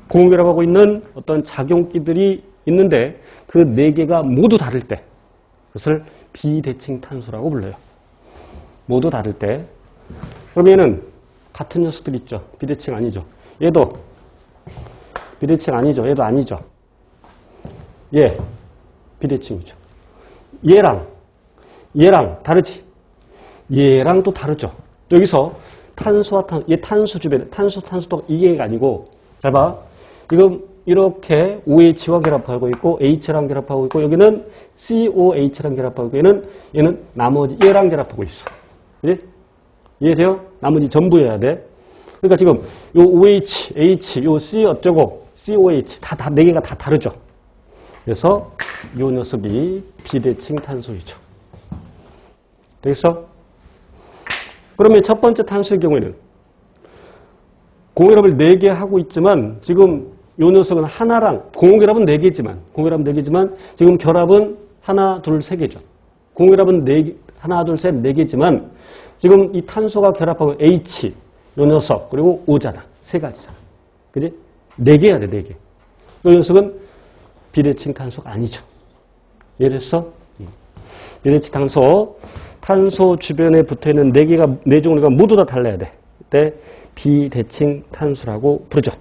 공유결합하고 있는 어떤 작용기들이 있는데, 그 4개가 모두 다를 때, 그것을 비대칭 탄소라고 불러요. 모두 다를 때. 그럼 얘는 같은 녀석들 있죠. 비대칭 아니죠. 얘도 비대칭 아니죠. 얘도 아니죠. 얘 비대칭이죠. 얘랑 다르지. 얘랑 또 다르죠. 여기서 탄소와 얘 탄소 주변에 탄소도 이게가 아니고 잘 봐. 지금 이렇게 OH와 결합하고 있고 H랑 결합하고 있고 여기는 COH랑 결합하고 있고 얘는 나머지 얘랑 결합하고 있어. 그지? 이해돼요? 나머지 전부 해야 돼. 그러니까 지금 요 OH, H, 요 C 어쩌고 COH 다 네 개가 다 다르죠. 그래서 요 녀석이 비대칭 탄소이죠. 되겠어? 그러면 첫 번째 탄소의 경우에는 공결합을 4개 하고 있지만 지금 요 녀석은 하나랑 공결합은 4개지만 지금 결합은 하나, 둘, 세 개죠. 공결합은 하나, 둘, 셋, 4개지만 지금 이 탄소가 결합하고 H, 요 녀석, 그리고 O잖아. 세 가지잖아. 그지? 4개 해야 돼, 4개. 요 녀석은 비대칭 탄소가 아니죠. 이해됐어? 비대칭 탄소 주변에 붙어있는 4개가, 4종류가 모두 다 달라야 돼. 그때 비대칭 탄소라고 부르죠.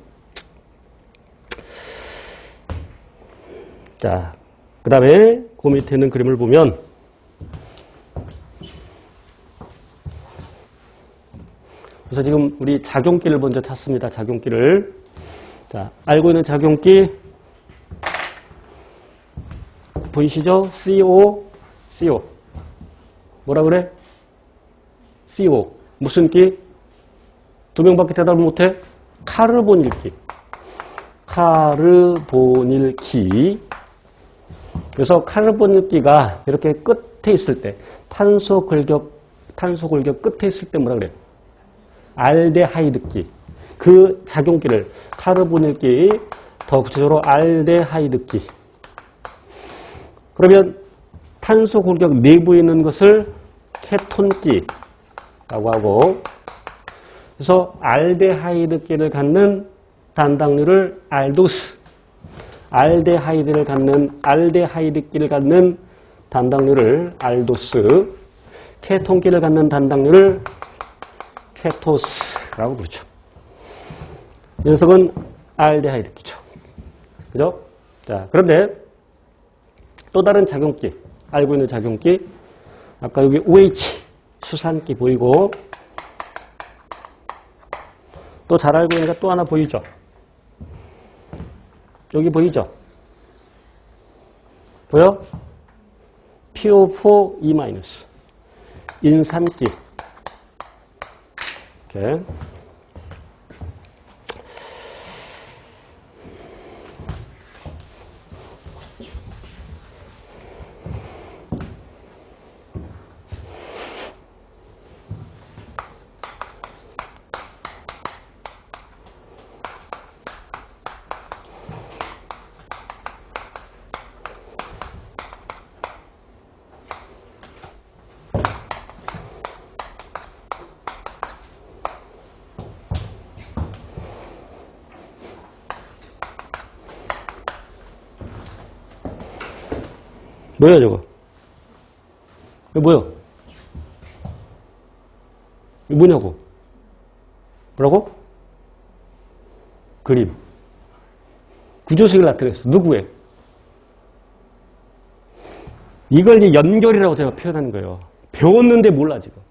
자, 그 다음에 그 밑에 있는 그림을 보면 그래서 지금 우리 작용기를 먼저 찾습니다. 작용기를. 자, 알고 있는 작용기 보이시죠? CO. 뭐라 그래? CO. 무슨 기? 2명밖에 대답을 못해? 카르보닐기. 카르보닐기. 그래서 카르보닐기가 이렇게 끝에 있을 때, 탄소 골격 끝에 있을 때 뭐라 그래? 알데하이드기. 그 작용기를 카르보닐기, 더 구체적으로 알데하이드기. 그러면 탄소 골격 내부에 있는 것을 케톤기라고 하고, 그래서 알데하이드기를 갖는 단당류를 알도스, 알데하이드기를 갖는 단당류를 알도스, 케톤기를 갖는 단당류를 케토스라고 부르죠. 이 녀석은 알데하이드기죠. 그죠? 자, 그런데 또 다른 작용기, 알고 있는 작용기, 아까 여기 OH, 수산기 보이고, 또 잘 알고 있는 게 또 하나 보이죠? 여기 보이죠? 보여? PO4E-, 인산기. 이렇게. 뭐야 저거? 이거 뭐야? 이거 뭐냐고? 뭐라고? 그림. 구조식을 나타냈어. 누구의? 이걸 이제 연결이라고 제가 표현하는 거예요. 배웠는데 몰라 지금.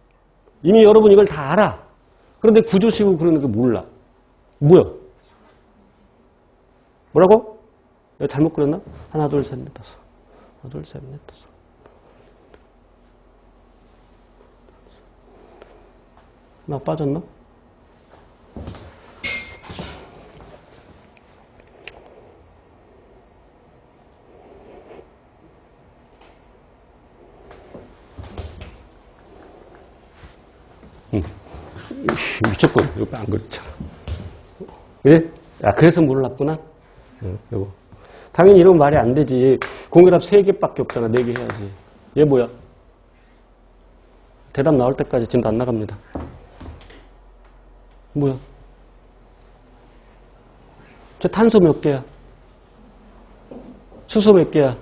이미 여러분 이걸 다 알아. 그런데 구조식으로 그러는 게 몰라. 뭐야? 뭐라고? 내가 잘못 그렸나? 하나, 둘, 셋, 넷, 다섯. 하나, 둘, 셋, 넷, 다섯. 나 빠졌나? 미쳤군. 이거 안 그랬잖아. 그래? 아, 그래서 몰랐구나? 요거. 당연히 이런 말이 안 되지. 공결합 3개밖에 없잖아. 4개 해야지. 얘 뭐야? 대답 나올 때까지 지금도 안 나갑니다. 뭐야? 저 탄소 몇 개야? 수소 몇 개야?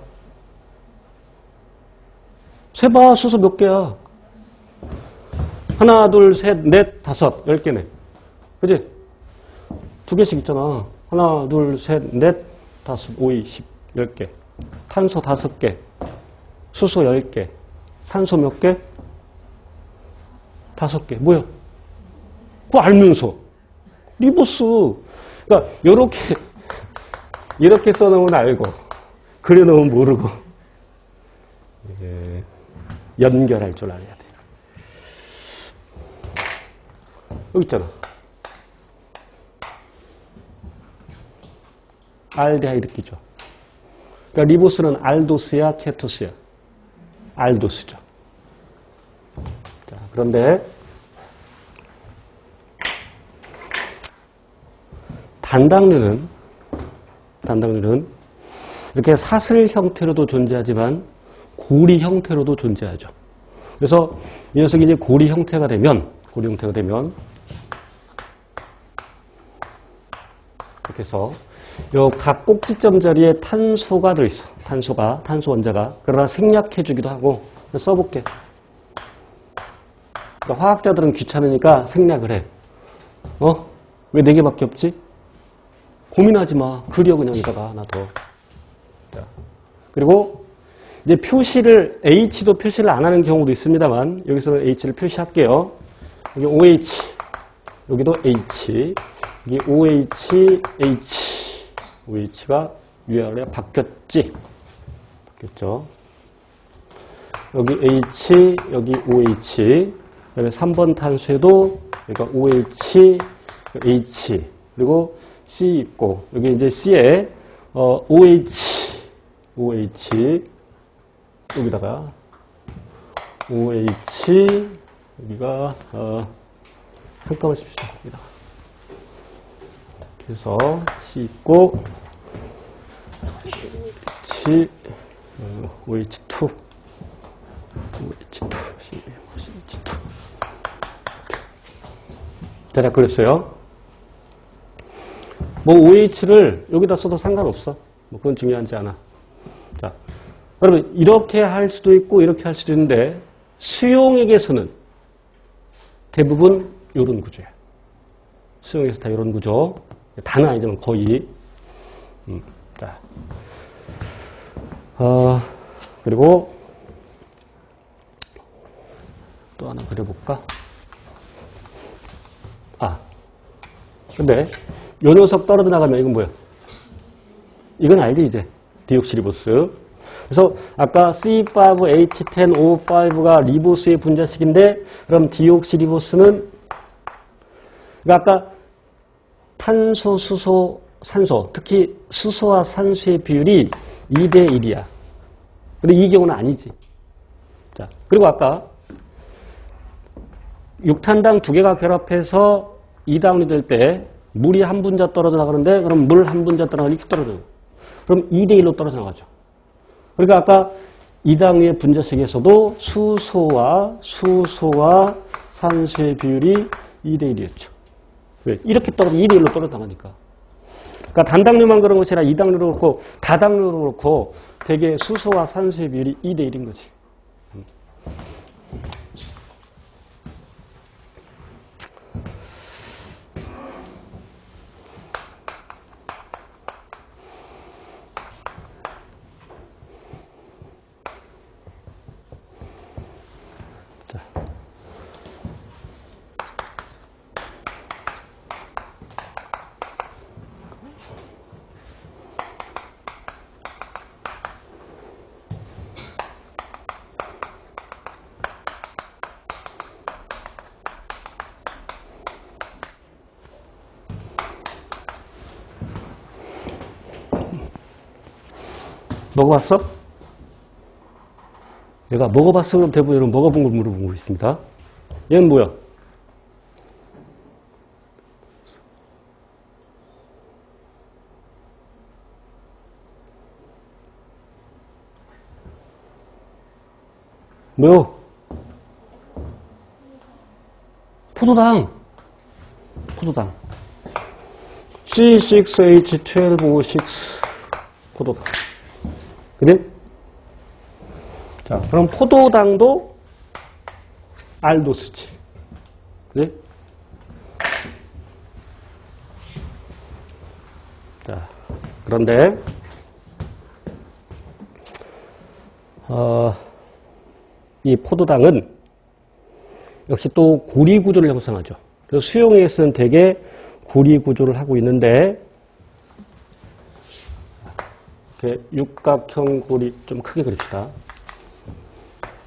세봐. 수소 몇 개야? 하나, 둘, 셋, 넷, 다섯, 10개네. 그지? 2개씩 있잖아. 하나, 둘, 셋, 넷, 다섯, 5, 10, 10개. 탄소 5개. 수소 10개. 산소 몇 개? 5개. 뭐야? 그거 알면서. 리보스. 그러니까, 이렇게 써놓으면 알고, 그려놓으면 모르고, 연결할 줄 알아야 돼요. 여기 있잖아. 알데하이드 끼죠. 그러니까 리보스는 알도스야, 케토스야? 알도스죠. 자, 그런데 단당류는 이렇게 사슬 형태로도 존재하지만 고리 형태로도 존재하죠. 그래서 이 녀석이 이제 고리 형태가 되면 이렇게 해서 요 각 꼭지점 자리에 탄소가 들어있어. 탄소 원자가. 그러나 생략해주기도 하고. 써볼게. 그러니까 화학자들은 귀찮으니까 생략을 해. 왜 4개밖에 없지? 고민하지 마. 그려 그냥 여기다가 하나 더. 자. 그리고 이제 H도 표시를 안 하는 경우도 있습니다만 여기서는 H를 표시할게요. 여기 OH, 여기도 H, 여기 OH, H. OH가 위아래 바뀌었지? 바뀌었죠? 여기 H, 여기 OH. 그다음에 3번 탄소에도 여기가 OH, H. 그리고 C 있고, 여기 이제 C에 OH, 여기다가 OH, 여기가 한꺼번에 씁시다. 여기다가. 그래서 C 있고 OH2 CH2 대략 그랬어요. 뭐 OH를 여기다 써도 상관없어. 뭐 그건 중요하지 않아. 자, 여러분 이렇게 할 수도 있고 이렇게 할 수도 있는데 수용액에서는 대부분 이런 구조야. 수용액에서 다 이런 구조. 다는 아니지만 거의. 자, 그리고 또 하나 그려볼까? 근데 요 녀석 떨어져 나가면 이건 뭐야? 이건 알지 이제. 디옥시리보스. 그래서 아까 C5H10O5가 리보스의 분자식인데 그럼 디옥시리보스는 그러니까 아까 탄소, 수소, 산소, 특히 수소와 산소의 비율이 2대 1이야. 근데 이 경우는 아니지. 자, 그리고 아까 6탄당 2개가 결합해서 2당이 될 때 물이 한 분자 떨어져 나가는데 그럼 물 한 분자 떨어져서 이렇게 떨어져요. 그럼 2대 1로 떨어져 나가죠. 그러니까 아까 2당의 분자식에서도 수소와 산소의 비율이 2대 1이었죠. 왜? 이렇게 떨어져 2대 1로 떨어져 나가니까. 그러니까 단당류만 그런 것이 아니라 2당류로 그렇고 다당류로 그렇고 되게 수소와 산소의 비율이 2대 1인 거지. 먹어봤어? 내가 먹어봤어? 그럼 대부분 여러분 먹어본 걸 물어보고 있습니다. 얘는 뭐야? 뭐요? 포도당. C6H12O6 포도당. 그지? 자, 그럼 포도당도 알도스지. 그지? 자, 그런데, 이 포도당은 역시 또 고리 구조를 형성하죠. 그래서 수용액에서는 대개 고리 구조를 하고 있는데, 이렇게 육각형 고리 좀 크게 그립시다.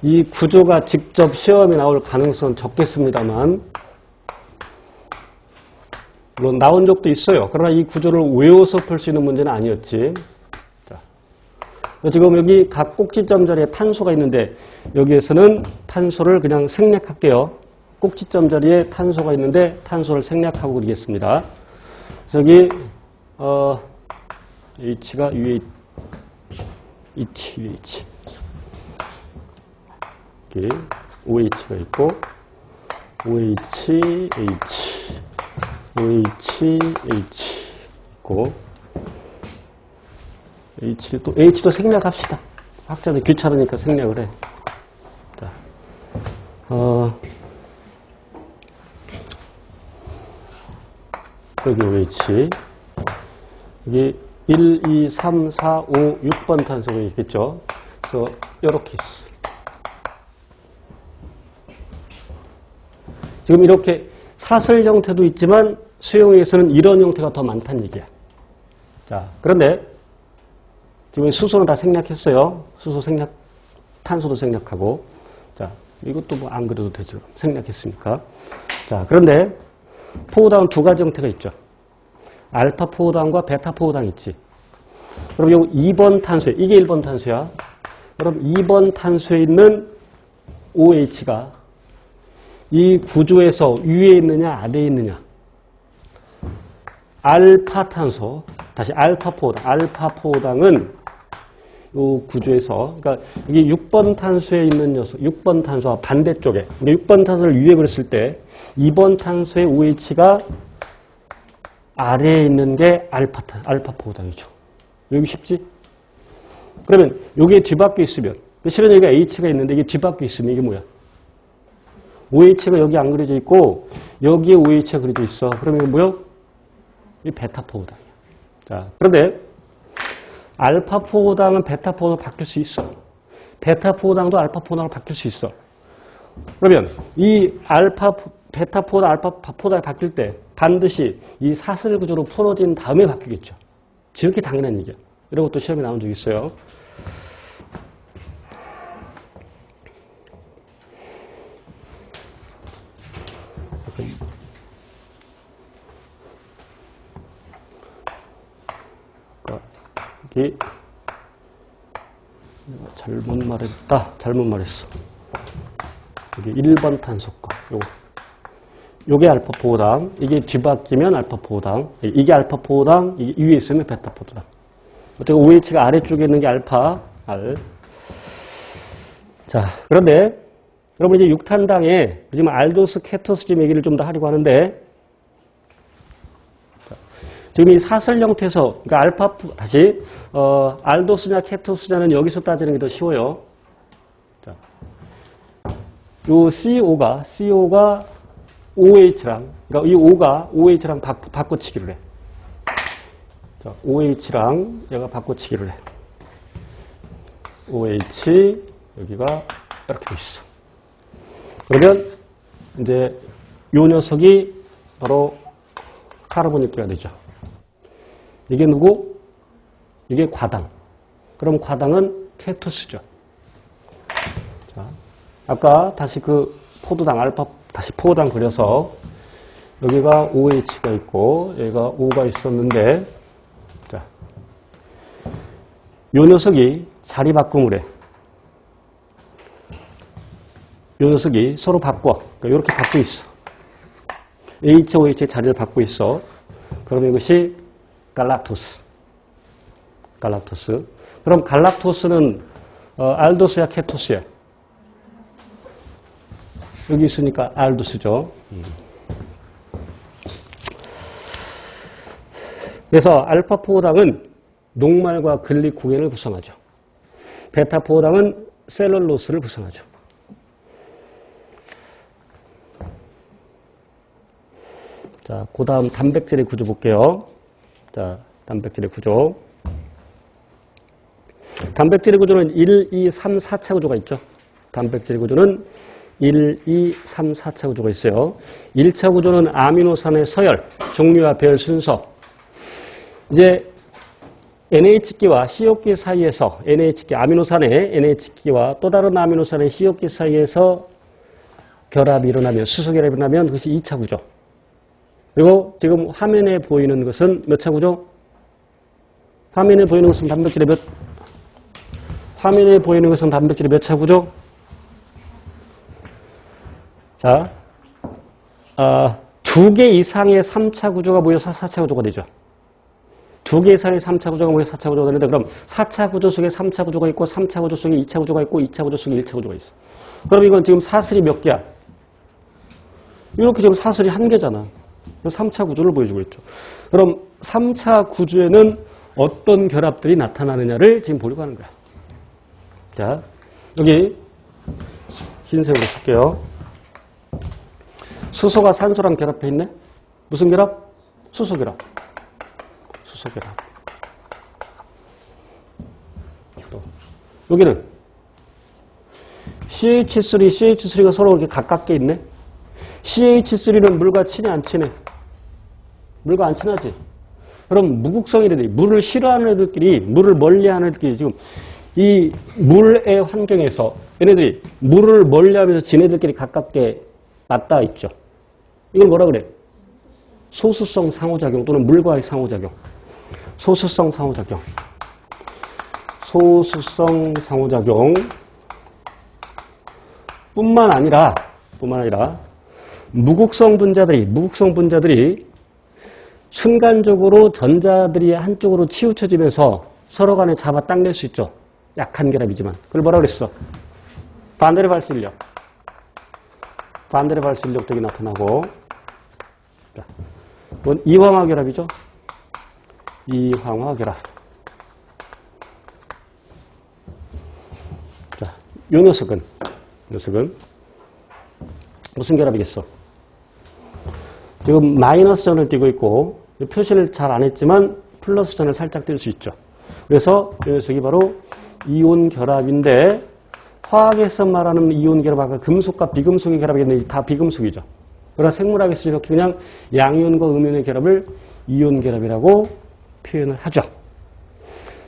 이 구조가 직접 시험에 나올 가능성은 적겠습니다만 물론 나온 적도 있어요. 그러나 이 구조를 외워서 풀 수 있는 문제는 아니었지. 자, 지금 여기 각 꼭지점 자리에 탄소가 있는데 여기에서는 탄소를 그냥 생략할게요. 꼭지점 자리에 탄소가 있는데 탄소를 생략하고 그리겠습니다. 그래서 여기 H가 UH, UH 여기 OH가 있고 OH, H OH, H 있고 H도 생략합시다. 학자들 귀찮으니까 생략을 해. 자, 여기 OH 여기 1, 2, 3, 4, 5, 6번 탄소가 있겠죠. 그래서 이렇게 있어. 지금 이렇게 사슬 형태도 있지만 수용에서는 이런 형태가 더 많다는 얘기야. 자, 그런데 지금 수소는 다 생략했어요. 수소 생략, 탄소도 생략하고. 자, 이것도 뭐 안 그래도 되죠. 생략했으니까. 자, 그런데 포우당은 두 가지 형태가 있죠. 알파 포우당과 베타 포우당 있지. 그럼 요 2번 탄소에, 이게 1번 탄소야. 그럼 2번 탄소에 있는 OH가 이 구조에서 위에 있느냐 아래에 있느냐. 알파 탄소, 다시 알파 포우당. 알파 포우당은 이 구조에서, 그러니까 여기 6번 탄소에 있는 녀석, 6번 탄소와 반대쪽에, 6번 탄소를 위에 그렸을 때 2번 탄소의 OH가 아래에 있는 게 알파 포우당이죠. 여기 쉽지? 그러면 여기에 뒤바뀌어 있으면, 실은 여기가 H가 있는데 이게 뒤바뀌어 있으면 이게 뭐야? OH가 여기 안 그려져 있고 여기에 OH가 그려져 있어. 그러면 이게 뭐야? 이 베타 포우당이야. 자, 그런데 알파 포우당은 베타 포우당으로 바뀔 수 있어. 베타 포우당도 알파 포우당으로 바뀔 수 있어. 그러면 이 베타 포우당, 알파 포우당이 바뀔 때 반드시 이 사슬 구조로 풀어진 다음에 바뀌겠죠. 지극히 당연한 얘기야. 이런 것도 시험에 나온 적이 있어요. 여기 잘못 말했어. 여기 1번 탄소가 요게 알파 포우당, 이게 뒤바뀌면 알파 포우당, 이게 알파 포우당, 이게 위에 있으면 베타 포우당. 어쨌든 OH가 아래쪽에 있는 게 알파, 알. 자, 그런데 여러분 이제 6탄당에 지금 알도스, 케토스 지금 얘기를 좀 더 하려고 하는데, 지금 이 사슬 형태에서, 그러니까 다시, 알도스냐 케토스냐는 여기서 따지는 게 더 쉬워요. 자, 요 CO가 OH랑, 그러니까 이 O가 OH랑 바꿔치기를 해. 자, OH랑 얘가 바꿔치기를 해. OH, 여기가 이렇게 돼 있어. 그러면, 이제, 요 녀석이 바로 카르보닉가 되죠. 이게 누구? 이게 과당. 그럼 과당은 케토스죠. 자, 아까 다시 그 포도당, 다시 포도당 그려서 여기가 OH가 있고 여기가 O가 있었는데, 자, 요 녀석이 자리 바꿈을 해. 요 녀석이 서로 바꿔. 그러니까 이렇게 바뀌고 있어. OH의 자리를 바꾸고 있어. 그럼 이것이 갈락토스. 그럼 갈락토스는 알도스야 케토스야? 여기 있으니까 알도스죠. 그래서 알파 포우당은 녹말과 글리코겐을 구성하죠. 베타 포우당은 셀룰로스를 구성하죠. 자, 그 다음 단백질의 구조 볼게요. 자, 단백질의 구조. 단백질의 구조는 1, 2, 3, 4차 구조가 있죠. 단백질의 구조는 1, 2, 3, 4차 구조가 있어요. 1차 구조는 아미노산의 서열, 종류와 배열 순서. 이제 NH기와 CO기 사이에서 NH기, 아미노산의 NH기와 또 다른 아미노산의 CO기 사이에서 결합이 일어나면, 수소결합이 일어나면 그것이 2차 구조. 그리고 지금 화면에 보이는 것은 몇 차 구조? 화면에 보이는 것은 단백질의 몇 차 구조? 자, 2개 이상의 3차 구조가 모여서 4차 구조가 되죠. 2개 이상의 3차 구조가 모여서 4차 구조가 되는데, 그럼 4차 구조 속에 3차 구조가 있고, 3차 구조 속에 2차 구조가 있고, 2차 구조 속에 1차 구조가 있어. 그럼 이건 지금 사슬이 몇 개야? 이렇게 지금 사슬이 1개잖아. 3차 구조를 보여주고 있죠. 그럼 3차 구조에는 어떤 결합들이 나타나느냐를 지금 보려고 하는 거야. 자, 여기 흰색으로 쓸게요. 수소가 산소랑 결합해 있네? 무슨 결합? 수소 결합. 수소 결합. 또 여기는 CH3가 서로 이렇게 가깝게 있네? CH3는 물과 친해, 안 친해? 물과 안 친하지? 그럼 무극성인 애들이, 물을 싫어하는 애들끼리, 물을 멀리하는 애들끼리 지금 이 물의 환경에서 얘네들이 물을 멀리하면서 지네들끼리 가깝게 맞닿아 있죠. 이걸 뭐라 그래? 소수성 상호작용 또는 물과의 상호작용. 소수성 상호작용. 소수성 상호작용. 뿐만 아니라 무극성 분자들이 순간적으로 전자들이 한쪽으로 치우쳐지면서 서로 간에 잡아 당길 수 있죠. 약한 결합이지만. 그걸 뭐라 그랬어? 반데르발스 인력들이 나타나고, 이건 이황화 결합이죠. 이황화 결합. 자, 이 녀석은 무슨 결합이겠어? 지금 마이너스 전을 띄고 있고, 표시를 잘 안 했지만 플러스 전을 살짝 띄울 수 있죠. 그래서 이 녀석이 바로 이온 결합인데, 화학에서 말하는 이온 결합, 아까 금속과 비금속의 결합이겠는데 다 비금속이죠. 그러나 생물학에서 이렇게 그냥 양이온과 음이온의 결합을 이온 결합이라고 표현을 하죠.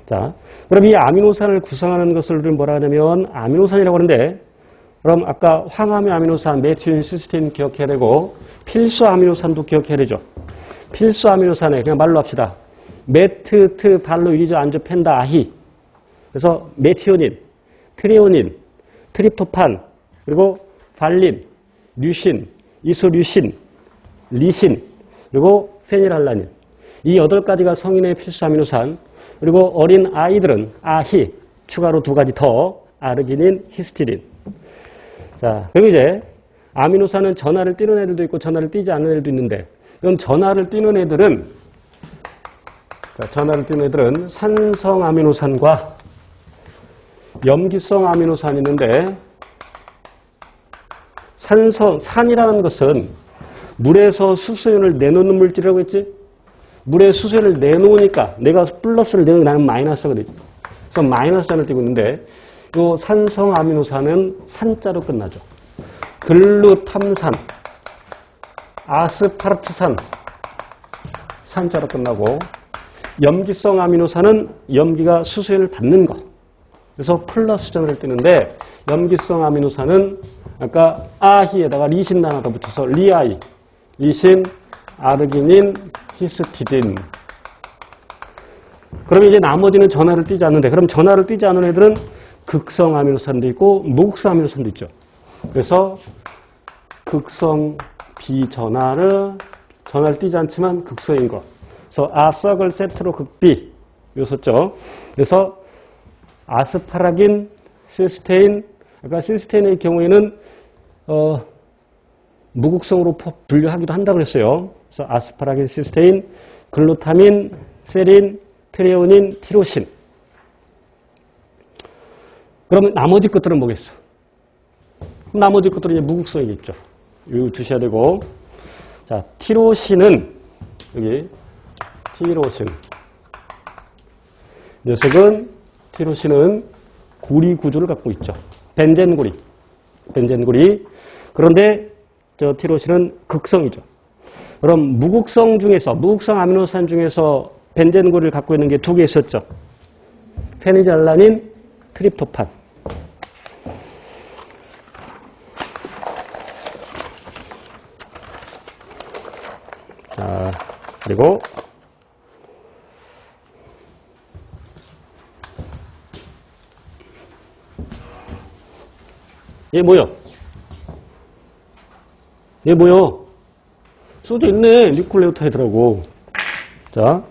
자, 그럼 이 아미노산을 구성하는 것을 우리는 뭐라 하냐면 아미노산이라고 하는데, 그럼 아까 황암의 아미노산, 메티오닌, 시스테인 기억해야 되고, 필수 아미노산도 기억해야 되죠. 필수 아미노산에 그냥 말로 합시다. 메트, 트, 발로, 유리조, 안조, 펜다, 아히. 그래서 메티오닌, 트리오닌, 트립토판, 그리고 발린, 류신, 이소류신, 리신, 그리고 페닐알라닌. 이 8가지가 성인의 필수 아미노산. 그리고 어린 아이들은 아히, 추가로 2가지 더, 아르기닌, 히스티딘. 자, 그리고 이제 아미노산은 전하를 띄는 애들도 있고 전하를 띄지 않는 애들도 있는데, 그럼 전하를 띄는 애들은 산성 아미노산과 염기성 아미노산이 있는데, 산이라는 것은 물에서 수소연을 내놓는 물질이라고 했지? 물에 수소연을 내놓으니까 내가 플러스를 내놓으면 나는 마이너스가 되지. 그래서 마이너스 잔을 띄고 있는데, 이 산성 아미노산은 산자로 끝나죠. 글루탐산, 아스파르트산, 산자로 끝나고, 염기성 아미노산은 염기가 수소연을 받는 거. 그래서 플러스 전을 띄는데, 염기성 아미노산은 아까 아히에다가 리신 하나 더 붙여서 리아이, 리신, 아르기닌, 히스티딘. 그러면 이제 나머지는 전하를 띄지 않는데, 그럼 전하를 띄지 않는 애들은 극성 아미노산도 있고 무극성 아미노산도 있죠. 그래서 극성 비전하를 띄지 않지만 극성인 것. 그래서 아석을 세트로 극비 요소죠. 그래서 아스파라긴, 시스테인, 아까 시스테인의 경우에는 무극성으로 분류하기도 한다고 그랬어요. 그래서 아스파라긴, 시스테인, 글루타민, 세린, 트레오닌, 티로신. 그러면 나머지 것들은 뭐겠어? 그럼 나머지 것들은 이제 무극성이겠죠. 이거 두셔야 되고. 자, 티로신은, 여기, 티로신. 녀석은, 티로신은 고리 구조를 갖고 있죠. 벤젠고리. 그런데, 저 티로신은 극성이죠. 그럼 무극성 아미노산 중에서 벤젠 고리를 갖고 있는 게 두 개 있었죠. 페니잘라닌, 트립토판. 자, 그리고 얘 뭐요? 얘 뭐요? 써져 있네. 뉴클레오타이드라고. 자,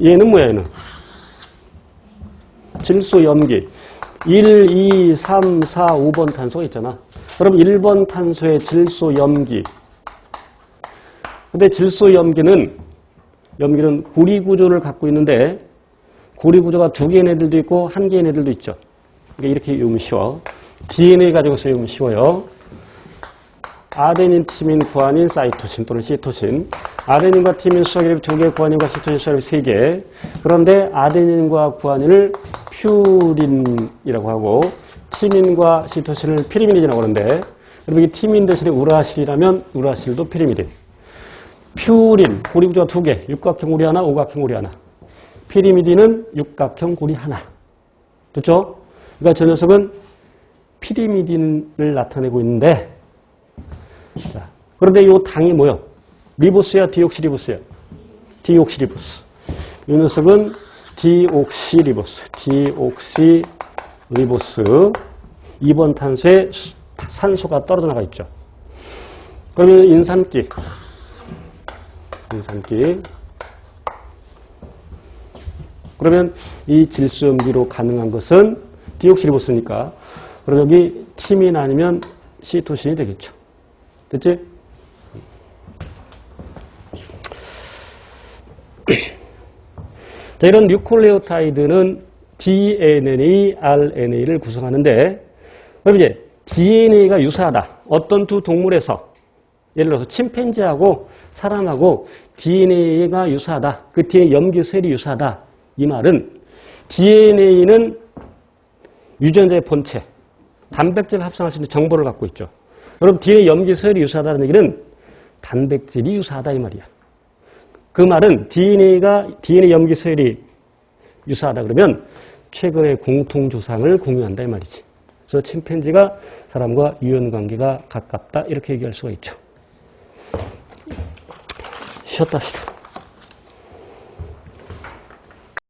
얘는 뭐야, 얘는? 질소 염기. 1, 2, 3, 4, 5번 탄소가 있잖아. 그럼 1번 탄소의 질소 염기. 근데 질소 염기는 고리 구조를 갖고 있는데 고리 구조가 두 개인 애들도 있고 한 개인 애들도 있죠. 그러니까 이렇게 외우면 쉬워. DNA 가지고서 외우면 쉬워요. 아데닌, 티민, 구아닌, 사이토신 또는 시토신. 아데닌과 티민 수소기립 2개, 구아닌과 시토신 수소기립 3개. 그런데 아데닌과 구아닌을 퓨린이라고 하고 티민과 시토신을 피리미딘이라고 하는데 그럼 이게 티민 대신에 우라실이라면 우라실도 피리미딘. 퓨린, 고리 구조가 2개, 육각형 고리 하나, 오각형 고리 하나. 피리미딘은 육각형 고리 하나. 됐죠? 그러니까 저 녀석은 피리미딘을 나타내고 있는데 자, 그런데 이 당이 뭐요? 리보스야, 디옥시리보스야? 디옥시리보스. 이 녀석은 디옥시리보스. 디옥시리보스. 2번 탄소에 산소가 떨어져 나가 있죠. 그러면 인산기. 그러면 이 질소염기로 가능한 것은 디옥시리보스니까. 그럼 여기 티민 아니면 시토신이 되겠죠. 됐지? 자, 이런 뉴클레오타이드는 DNA, RNA를 구성하는데, 그럼 이제 DNA가 유사하다. 어떤 두 동물에서, 예를 들어서 침팬지하고 사람하고 DNA가 유사하다. 그 DNA 염기sel이 유사하다. 이 말은 DNA는 유전자의 본체, 단백질을 합성할 수 있는 정보를 갖고 있죠. 여러분, DNA 염기sel이 유사하다는 얘기는 단백질이 유사하다 이 말이야. 그 말은 DNA 염기sel이 유사하다 그러면 최근의 공통조상을 공유한다 이 말이지. 그래서 침팬지가 사람과 유연관계가 가깝다 이렇게 얘기할 수가 있죠. 쉬었다 합시다.